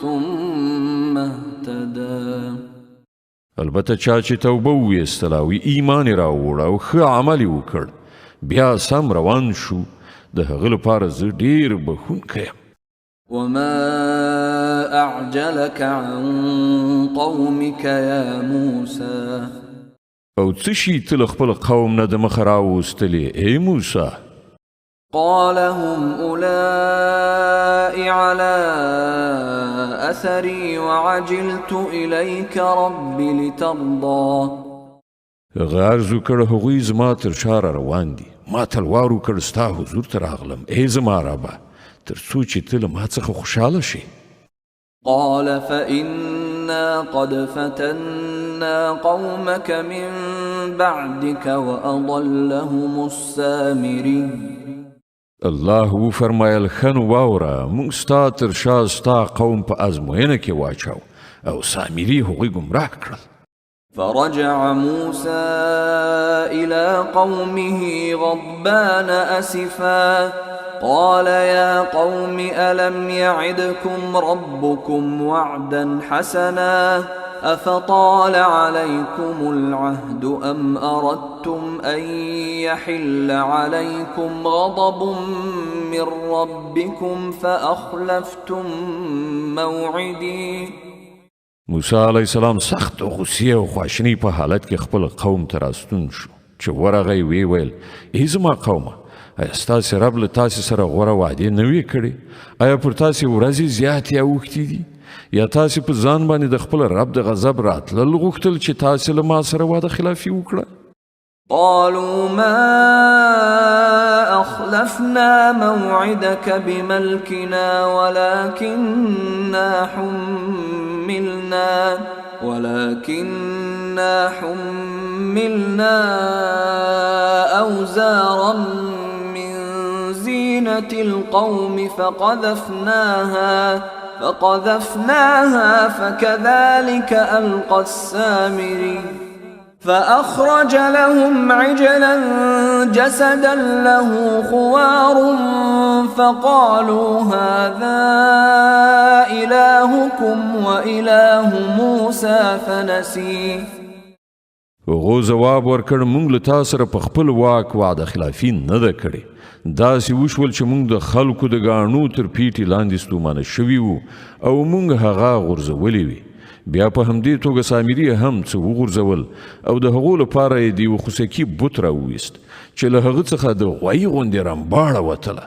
ثم اهتدى. البته چا چې توبه وویستله او ایمان یې راووړ او ښه عمل یې وکړ بیا سم روان شو، د هغه لپاره زه ډېر بخښونکی یم. وما أعجلك عن قومك يا موسى. او څه شي ته له خپل قوم نه د مخه راوستلې ای موسی؟ قال هم أولئك على أثري وعجلت إليك رب لترضى. غرض وکړه هغوی زما تر شا روان دي، ما تلوار وکړ ستا حضور ته راغلم ای زما ربه تر څو چې ته له ما څخه خوشحاله شې. قال فإنا قد فتنا قومك من بعدك وأضلهم السامري. الله وفرمایل ښه نو واوره، موږ ستا تر شا ستا قوم په ازموینه کې واچاو او سامري هغوی ګمراه کړل. فرجع موسى إلى قومه غضبان أسفا قال يا قوم ألم يعدكم ربكم وعدا حسنا أفطال عليكم العهد أم أردتم أن يحل عليكم غضب من ربكم فأخلفتم موعدي. موسی علیه السلام سخت غصې او خواشینۍ په حالت کې خپل قوم ته راستون شو چې ورغی ویې ویل ای زما قومه، ایا ستاسې رب له تاسې سره غوره وعدې نه وې کړې؟ ایا پر تاسې ورځې زیاتې اوښتې دي؟ یا تاسې په ځان باندې د خپل رب د غضب راتلل غوښتل چې تاسې له ما سره وعده خلافي وکړه؟ قالوا ما أخلفنا موعدك بملكنا ولكننا حملنا أوزارا من زينة القوم فقذفناها فكذلك ألقى السامري فأخرج لهم عجلا جسدا له خوار فقالوا هذا إلهكم وإله موسى فنسي. هغو ځواب ورکړ موږ له تا سره په خپل واک وعده خلافي نه ده کړې. داسې وشول چې موږ د خلکو د ګاڼو تر پیټې لاندې ستومانه شوي وو او موږ هغه غورځولې وي. بیا په همدې توګه سامري هم څه وغورځول او د هغو لپاره یې د یوه خوسکي بت راوویست چې له هغه څخه د غوایي غوندې رمباړه وتله.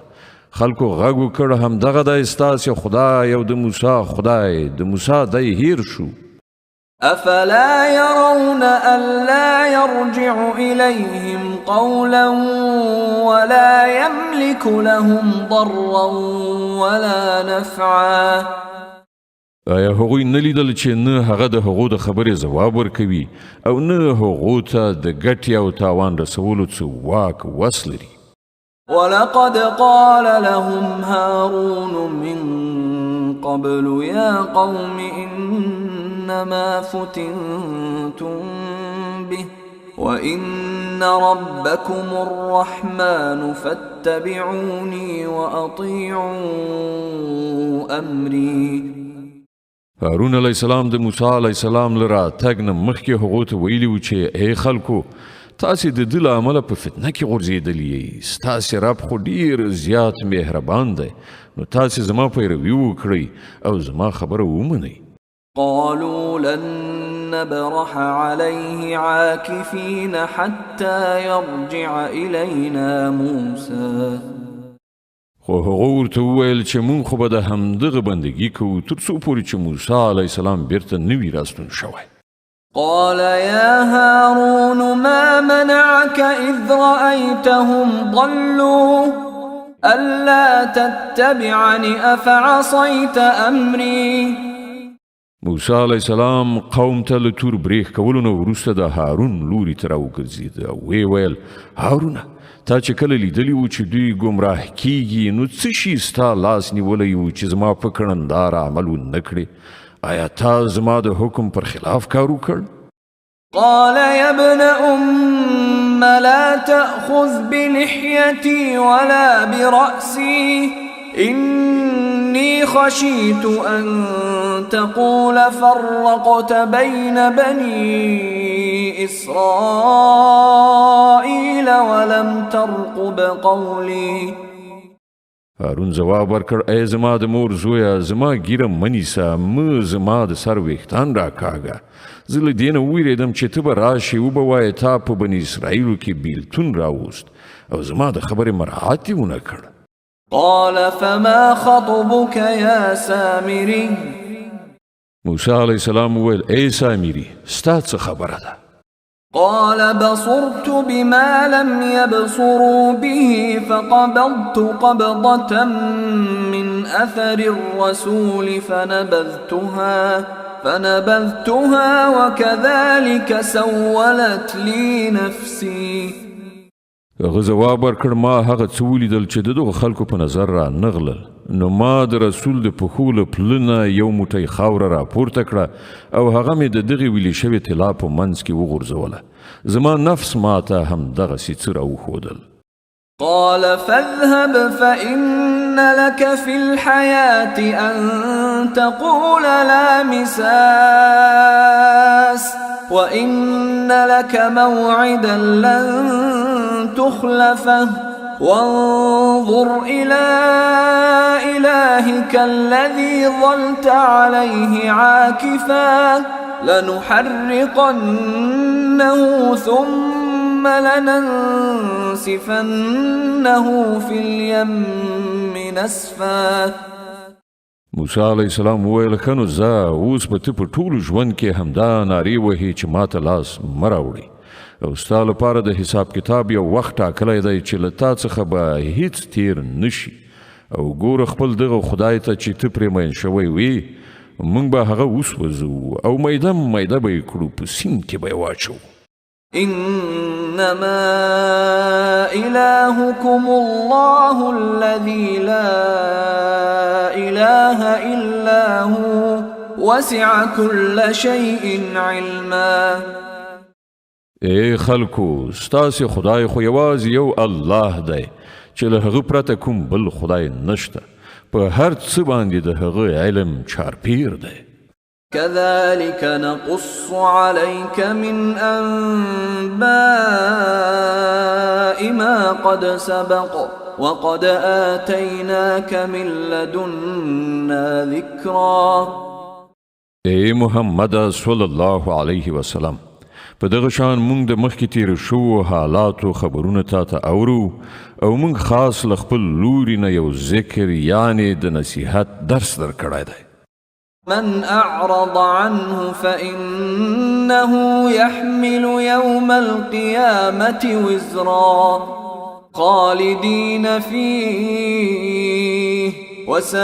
خلکو غږ وکړ همدغه دی ستاسې خدای او د موسی خدای، د موسی دی هیر شو. أفلا يرون ألا يرجع إليهم قولا ولا يملك لهم ضرا ولا نفعا. آیا هغوی نه لیدل چې نه هغه د هغو د خبرې ځواب ورکوي او نه هغو ته د ګټې او تاوان رسولو څه واک وس لري؟ ولقد قال لهم هارون من قبل يا قوم إنما فتنتم به وإن ربكم الرحمن فاتبعوني وأطيعوا أمري. هارون علیه السلام د موسی علیه السلام له راتګ نه مخکې هغو ته ویلي وو چې ای خلکو، تاسې د ده له امله په فتنه کې غورځېدلي یئ. ستاسې رب خو ډېر زیات مهربان دی، نو تاسې زما پیروي وکړئ او زما خبره ومنئ. قالوا لن نبرح عليه عاكفين حتى يرجع إلينا موسى. خو هغه ورته وویل چې مونږ خو به د همدغه بندګي کوو تر څو پورې چې موسی علیه السلام بیرته نه وي راستون شوی. قال يا هارون ما منعك إذ رأيتهم ضلوا ألا تتبعني أفعصيت أمري. موسی علیه السلام قوم ته له تور بریښ کولو نه وروسته د هارون لوري ته راوګرځېد او ویې ویل هارونه، تا چې کله لیدلی و چې دوی ګمراه کیږي نو څه شي ستا لاس نیولی و چې زما په کړندار عمل ونه کړې؟ آیا تا زما د حکم پر خلاف کار وکړ؟ قال يا ابن أم لا تأخذ بلحيتي ولا برأسي إني خشيت أن تقول فرقت بين بني إسرائيل ولم ترقب قولي. هارون جواب ورکړ ای زما د مور زویه، زما ګیره منیسه، زما د سر ویښتان راکاږه. زه له دې نه وویرېدم چې ته به راشې وبه وایې تا په بني اسرائیلو کې بیلتون راوست او زما د خبرې مراعات یې ونه کړ. قال فما خطبك يا سامري. موسی علیه السلام وویل ای سامري، ستا څه خبره ده؟ قال بصرت بما لم يبصروا به فقبضت قبضة من أثر الرسول فنبذتها وكذلك سولت لي نفسي. هغه ځواب ورکړ ما هغه څه ولیدل چې د دغو خلکو په نظر را نغلل، نو ما د رسول د پښو له پله نه یو موټی خاوره راپورته کړه او هغه مې د دغې ویلې شوې طلا په منځ کې وغورځوله. زما نفس ما ته همدغسې څه راوښودل. قال فاذهب فإن لك في الحياة أن تقول لا مساس وإن لك موعدا لن تخلفه وانظر إلى إلهك الذي ظلت عليه عاكفا لنحرقنه ثم لننسفنه في اليم نسفا. موسی علیه السلام وویل ښه نو ځه اوس به ته په ټولو ژوند کې همدا نارې وهې چې ما ته لاس مه راوړې. او ستا لپاره د حساب کتاب یو وخت ټاکلی دی چې له تا څخه به هیڅ تیر نشي او ګوره خپل دغه خدای ته چې ته پرې مین شوی وي موږ به هغه وسوځو او میده میده به یې کړو په سیند کې به یې واچو إنما إلهكم الله الذي لا إله إلا هو وسع كل شيء علما ای خلکو ستاسې خدای خو یوازې یو الله دی چې له هغه پرته کوم بل خدای نشته په هر څه باندې د هغه علم چارپیر دی كذلك نقص عليك من أنباء ما قد سبق وقد آتيناك من لدنا ذكرا ای محمد صلی الله علیه وسلم په دغه شان مونږ د مخکې تیر شو حالاتو خبرونه تا ته اورو او مونږ خاص له خپل لوري نه یو ذکر یعنی د نصیحت درس درکړی دی من أعرض عنه فإنه يحمل يوم القيامة وزرا خالدين فيه وساء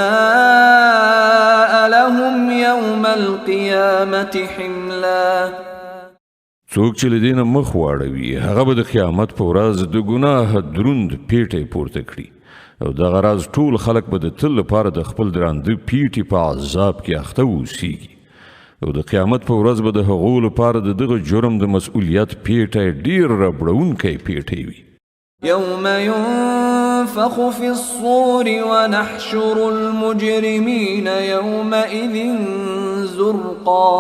لهم يوم القيامة حملا څوک چې له دې نه مخ واړوي هغه به د قیامت په ورځ د ګناه دروند پیټی پورته کړي او دغه راز ټول خلک به د تل لپاره د خپل درانده پیټي په عذاب کې اخته اوسیږي او د قیامت په ورځ به د هغو لپاره د دغه جرم د مسؤلیت پیټی ډیر ربړونکی پیټی وي يوم ينفخ في الصور ونحشر المجرمين يومئذ زرقا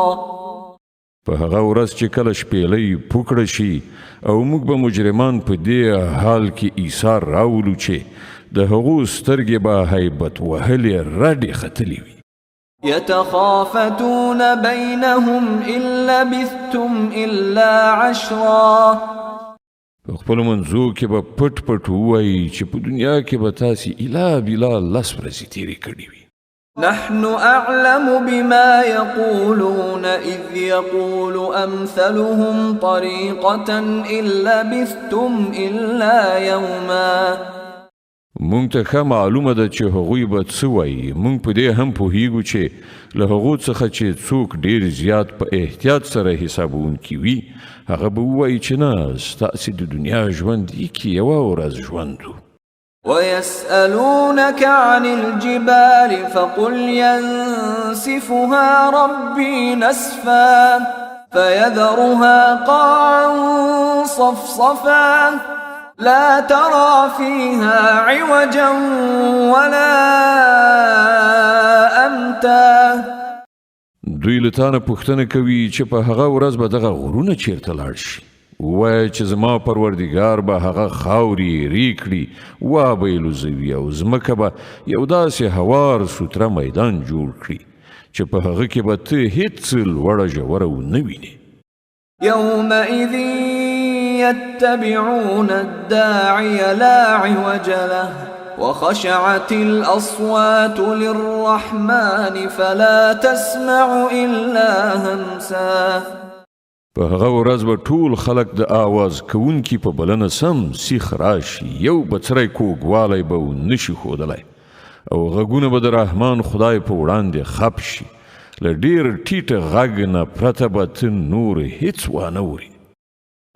په هغه ورځ چې کله شپېلۍ پوکړه شي او موږ به مجرمان په دې حال کې ایثار راولو چې د هغو سترګې به هیبت وهلې رډې ختلې وي يتخافتون بينهم إن لبثتم إلا عشرا په خپلو منځو کې به پټ پټ ووایي چې په دنیا کې به تاسې الا بلا لس ورځې تېرې کړې وي نحن أعلم بما يقولون إذ يقول أمثلهم طريقة إن لبثتم إلا يوما مونږ ته ښه معلومه ده چې هغوی به څه وایي مونږ په دې هم پوهیږو چې له هغو څخه چې څوک ډیر زیات په احتیاط سره حسابونکي وي هغه به ووایي چې نه ستاسې د دنیا ژوند کې یوه ورځ ژوند و ويسألونك عن الجبال فقل ينسفها ربي نسفا فيذرها قاعا صفصفا لا ترى فيها عوجا ولا أمتا دوی له تانه پوښتنه کوي چې په هغه ورځ به دغه غرونه چیرته لاړ شي ووایه چې زما پروردګار به هغه خاورې ری کړي وابه یې لوځوي او ځمکه به یو داسې هوار سوتره میدان جوړ کړي چې په هغه کې به ته هیڅ لوړه ژوره ونه وینې يومئذ يتبعون الداعي لا عوج له وخشعت الأصوات للرحمن فلا تسمع إلا همسا په هغه ورځ به ټول خلک د آواز کوونکي په بلنه سم سیخ راشي یو بڅری کوږوالی به ونشي ښودلی او غږونه به د رحمان خدای په وړاندې خپ شي له ډېر ټیټ غږ نه پرته به ته نور هیڅ وانه وري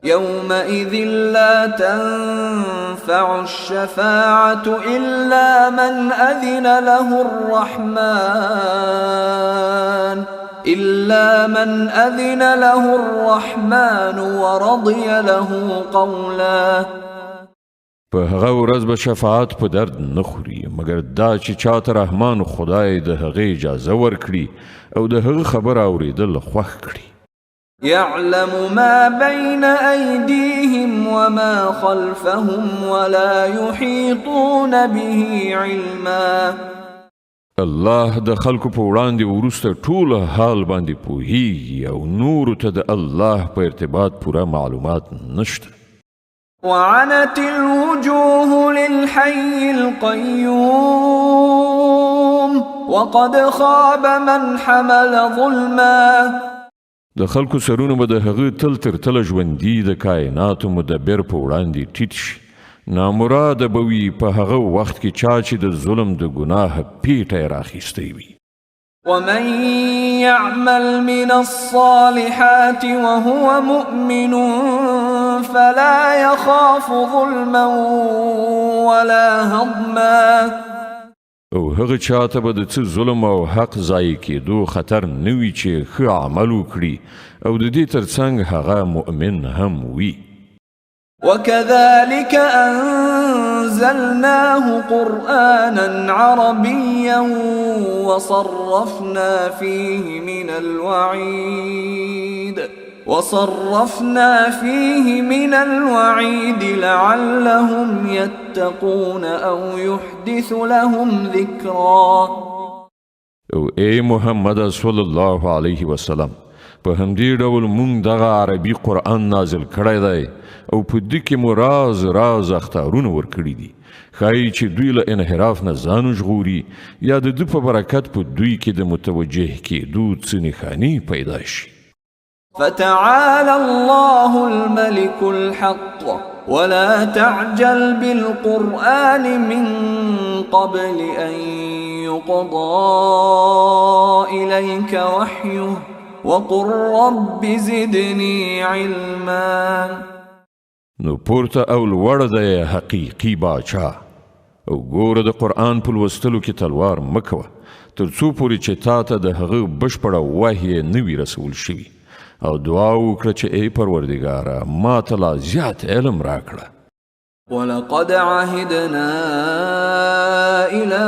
يومئذ لا تنفع الشفاعة إلا من أذن له الرحمن ورضي له قولا په هغه ورځ به شفاعت په درد نه خوري مګر دا چې چاته رحمان خدای د هغې اجازه ورکړي او د هغه خبر اورېدل خوښ کړي يعلم ما بين أيديهم وما خلفهم ولا يحيطون به علما الله د خلکو په وړاندې وروسته ټول حال باندې پوهیږي او نورو ته د الله په ارتباط پوره معلومات نشته وعنت الوجوه للحي القيوم وقد خاب من حمل ظلما د خلکو سرونه به د هغه تل تر تله ژوندي د کائناتو مدبر په وړاندې ټیټ شي. نامراده به وي په هغه وخت کې چا چې د ظلم د ګناه پیټه یې راخیستی وي. ومن يعمل من الصالحات وهو مؤمن فلا يخاف ظلما ولا هضما. او هغه چاته به د څه ظلم او حق ضایع کېدو خطر نه وي چې ښه عمل وکړي او د دې ترڅنګ هغه مؤمن هم وي. وكذلك أنزلناه قرآنا عربيا وصرفنا فيه من الوعيد لعلهم يتقون أو يحدث لهم ذكرا. او اے محمد صلی الله علیه وسلم په همدې ډول مونږ دغه عربي قرآن نازل کړی دی او په دې کې مو راز اختارونه ورکړي دي ښایي چې دوی له انحراف نه ځان وژغوري یا د ده په برکت په دوی کې د متوجه کېدو څه نښانې پیدا شي. فتعالى الله الملك الحق ولا تعجل بالقرآن من قبل أن يقضى إليك وحيه وقل رب زدني علما. نو پورته او لوړ دی حقیقي باچا او ګوره د قرآن په لوستلو کې تلوار مه کوه تر څو پورې چې تا ته د هغه بشپړه وحی نه وي رسول شوي او دعا وکړه چې ای پروردګاره ما ته لا زیات علم راکړه. ولقد عهدنا إلى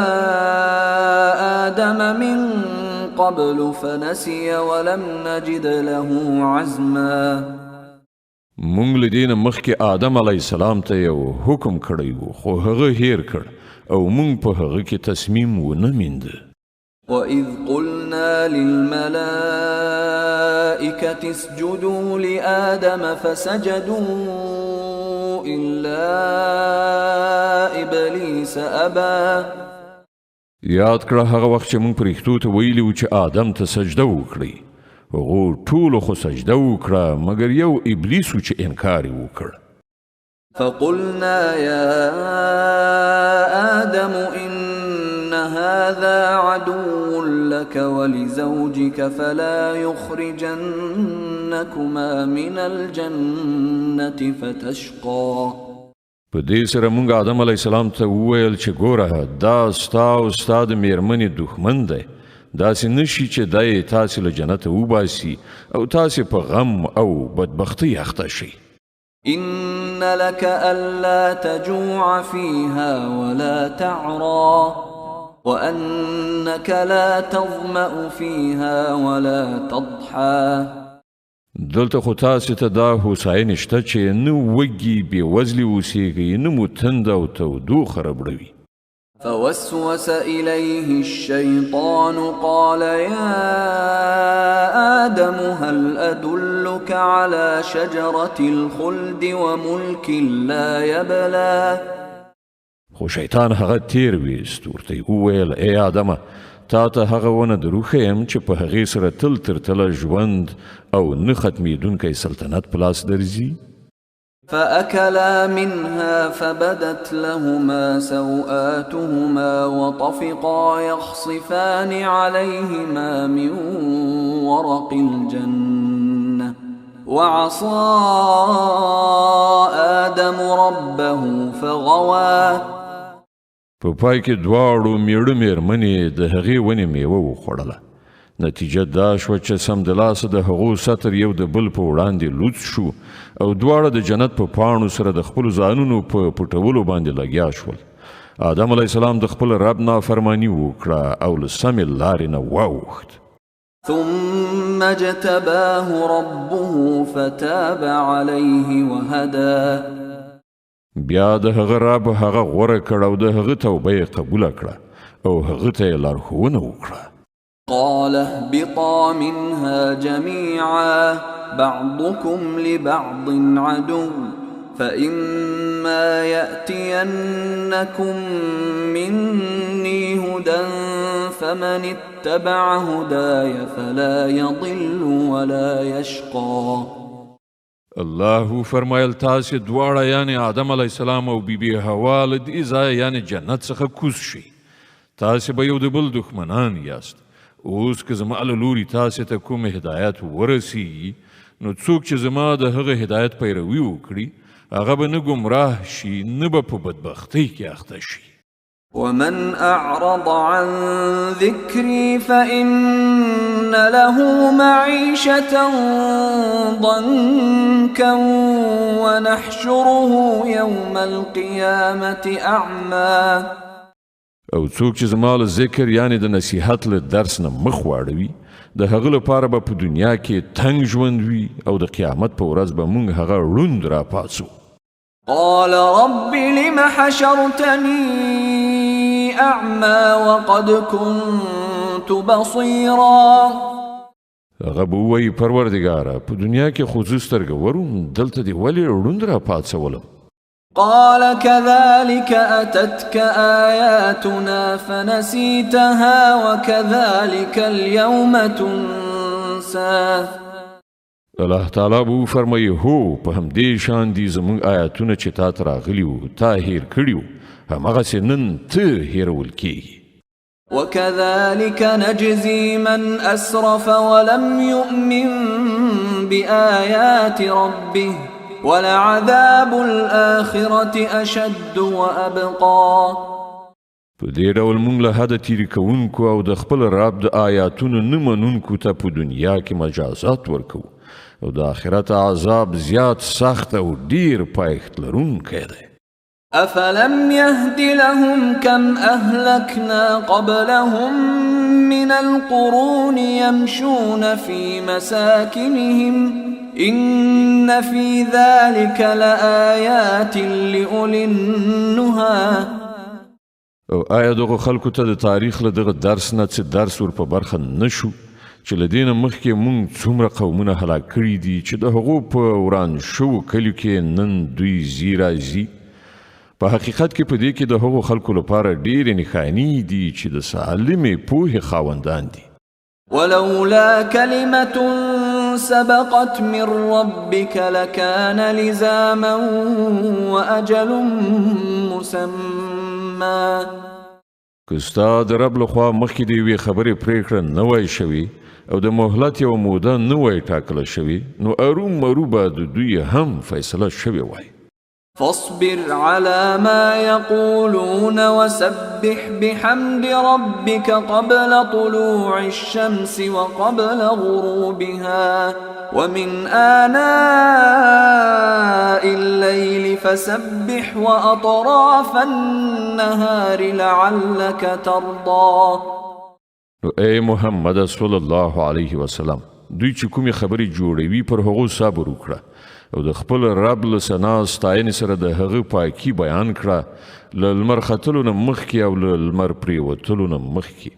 آدم من قبل فنسي ولم نجد له عزما. مونږ له دې نه مخکې آدم علیه السلام ته یو حکم کړی و خو هغه هیر کړ او مونږ په هغه کې تصمیم ونه میند. وَإِذْ قُلْنَا لِلْمَلَائِكَةِ اسْجُدُوا لِآدَمَ فَسَجَدُوا إِلَّا إِبْلِيسَ أَبَى. یاد کړه هغه وخت چې مونږ پرښتو ته ویلي و چې آدم ته سجده وکړي هغو ټولو خو سجده وکړه مګر یو ابلیس و چې انکار یې وکړ. فقلنا يا آدم إن هذا عدو لك ولزوجك فلا يخرجنكما من الجنة فتشقى. په دې سره مونږ آدم علیه السلام ته وویل چې ګوره دا ستا او ستا د میرمنې دښمن دی داسې نشي چې دی تاسې له جنته وباسي او تاسې په غم او بدبختۍ اخته شي. إن لك ألا تجوع فيها ولا تعرى وأنك لا تظمأ فيها ولا تضحى. دلته خو تاسې ته دا هوساینه شته چې نه وږي بېوزلي اوسېږئ نه مو تنده او تودوخه ربړوي. فوسوس إليه الشيطان قال يا آدم هل أدلك على شجرة الخلد وملك لا يبلى. خو شیطان هغه تیر ویست ورته یې وویل ای آدمه تا ته هغه ونه دروښیم چې په هغې سره تل تر تله ژوند او نه ختمېدونکی سلطنت په لاس درځي. فأكلا منها فبدت لهما سوآتهما وطفقا يخصفان عليهما من ورق الجنة وعصى آدم ربه فغوى. په پای کې دواړو میړه میرمنې د هغې ونې میوه وخوړله. نتیجه دا شوه چې سمدلاسه د هغو سطر یو د بل په وړاندې لوڅ شو او دواړه د جنت په پاڼو سره د خپلو ځانونو په پټولو باندې لګیا شول. آدم علیه السلام د خپل رب نافرماني وکړه او له سمې لارې نه واوښت. ثم اجتباه ربه فتاب عليه وهدى. بیا د هغه رب هغه غوره کړ او د هغه توبه یې قبوله کړه او هغه ته یې لارښوونه وکړه. قال اهبطا منها جميعا بعضكم لبعض عدو فإما يأتينكم مني هدى فمن اتبع هداي فلا يضل ولا يشقى. الله فرمایل تاسې دواړه یعنی آدم علیه السلام او بیبي حوا له دې ځایه یعنی جنت څخه کوز شي. تاسې به یو د بل دښمنان یاست. اوس که زما له لوري تاسې ته کوم هدایت ورسیږي نو څوک چې زما د هغه هدایت پیروي وکړي هغه به نه ګمراه شي نه به په بدبختۍ کې اخته شي. ومن أعرض عن ذكري فإن له معيشة ضنكا ونحشره يوم القيامة أعمى. او څوک چې زما له ذکر یعنی د نصیحت له درس نه مخ واړوي د هغه لپاره به په دنیا کې تنګ ژوند وي او د قیامت په ورځ به موږ هغه ړوند راپاڅو. قال رب لم حشرتني أعمى وقد كنت بصيرا. هغه به ووایي پروردګاره په دنیا کې خو زه سترګور وم دلته دې ولې ړوند راپاڅولم. قال كذلك أتتك آياتنا فنسيتها وكذلك اليوم تنسى. الله تعالی به فرمایي هو په همدې شان دي زموږ آیاتونه چې تا ته راغلي وو تا هیر کړي وو هماغسې نن ته هیرول کېږي. وكذلك نجزي من أسرف ولم يؤمن بآيات ربه ولعذاب الآخرة أشد وأبقى. په دې ډول موږ له حده تیري کوونکو او د خپل رب د آیاتونو نه منونکو ته په دنیا کې مجازات ورکو او د آخرت عذاب زیات سخت او ډیر پایښت لرونکی دی. أفلم يهد لهم كم أهلكنا قبلهم من القرون يمشون في مساكنهم إن في ذلك لآيات لأولي النهى. او آیا دغه خلکو ته د تاریخ له دغه درس نه څه درس ور په برخه نشو چې له دې نه مخکې موږ څومره قومونه هلاک کړي دي چې د هغو په وران شوو کلیو کې نن دوی ځي راځي. په حقیقت کې په دې کې د هغو خلکو لپاره ډېرې نښانې دي چې د سالمې پوهې خاوندان دي. ولولا كلمة سبقت من ربك لكان لزاما وأجل مسمى. که ستا د رب لخوا مخکې د یوې خبرې پرېکړه نه وای شوې او د مهلت یوه موده نه وای ټاکله شوې نو ارومرو به د دوی هم فیصله شوې وای. فاصبر على ما يقولون وسبح بحمد ربك قبل طلوع الشمس وقبل غروبها ومن آناء الليل فسبح وأطراف النهار لعلك ترضى. اے محمد صلی الله علیه وسلم دوی چې کومې خبرې جوړوي پر هغو صبر وکړه او د خپل رب له ثنا ستاینې سره د هغه پاکي بیان کړه له لمر ختلو نه مخکې او له لمر پرېوتلو نه مخکې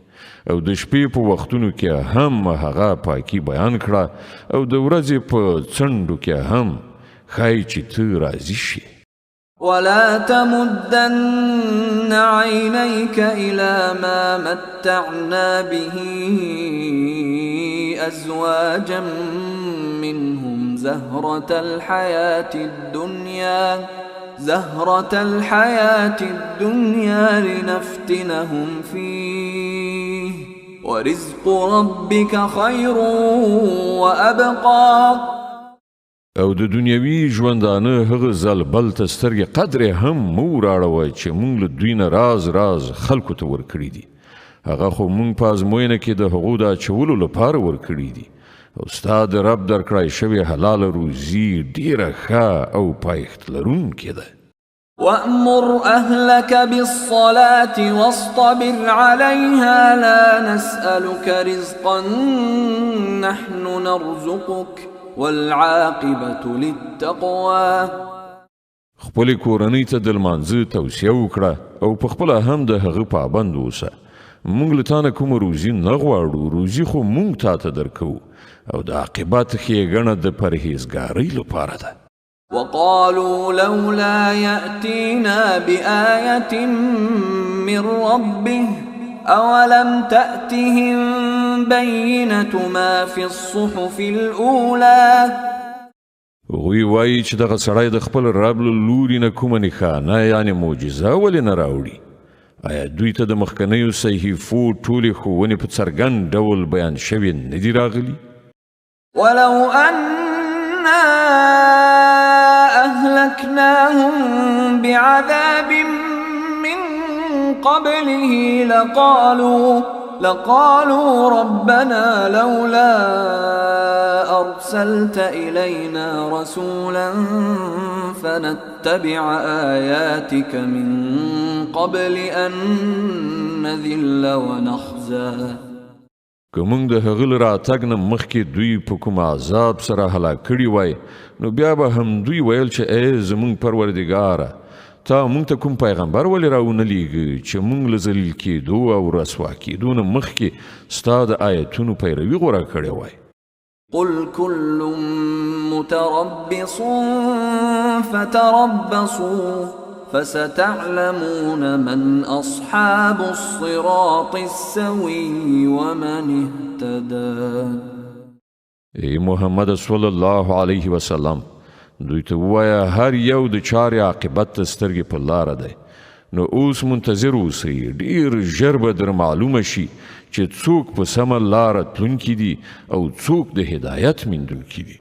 او د شپې په وختونو کې هم هغه پاکي بیان کړه او د ورځې په څنډو کې هم ښایي چې ته راضي شي. ولا تمدن عينيك إلى ما متعنا به أزواجا منهم زهرة الحياة الدنيا لنفتنهم فيه ورزق ربك خير وأبقى. او د دنیوي ژوندانه هغه ځل بل ته سترګې قدرې هم مو راړوئ چې موږ له دوی نه راز خلکو ته ورکړي دي. هغه خو موږ په ازموینه کې د هغو د اچولو لپاره ورکړي دي او ستا د رب درکړی شوې حلاله روزي ډېره ښه او پایښت لرونکې ده. وأمر أهلك بالصلاة واصطبر عليها لا نسألك رزقا نحن نرزقك والعاقبة للتقوى. خپل کورنۍ ته د لمانځه توصیه وکړه او په خپله هم د هغه پابند اوسه. موږ له تا نه کومه روزي نه غواړو روزي خو موږ تا ته درکوو او د عاقبت ښېګڼه د پرهیزګارۍ لپاره ده. وقالوا لولا يأتينا بآية من ربه أولم تأتهم بينة ما في الصحف الأولى هغوی وایي چې دغه سړی د خپل رب له لوري نه کومه نښانه یعنې معجزه ولې نه راوړي آیا دوی ته د مخکنیو صحیفو ټولې ښوونې په څرګند ډول بیان شوې نه دي راغلي ولو أنا أهلكناهم بعذاب من قبله لقالوا ربنا لولا أرسلت إلينا رسولا فنتبع آياتك من قبل أن نذل ونخزى که موږ د هغه له راتګ نه مخکې دوی په کوم عذاب سره هلاک کړي وای نو بیا به هم دوی ویل چې ای زموږ پروردګاره تا موږ ته کوم پیغمبر ولې راونه لیږه چې موږ له ذلیل کېدو او رسوا کېدو نه مخکې ستا د آیتونو پیروي غوره کړې وای قل كل متربص فتربصوا فستعلمون من أصحاب الصراط السوي ومن اهتدى ای محمد صلی الله علیه وسلم دوی ته ووایه هر یو د چارې عاقبت ته سترګې په لاره دی نو اوس منتظر اوسئ ډېر ژر به در معلومه شي چې څوک په سمه لاره تلونکي دي او څوک د هدایت موندونکي دي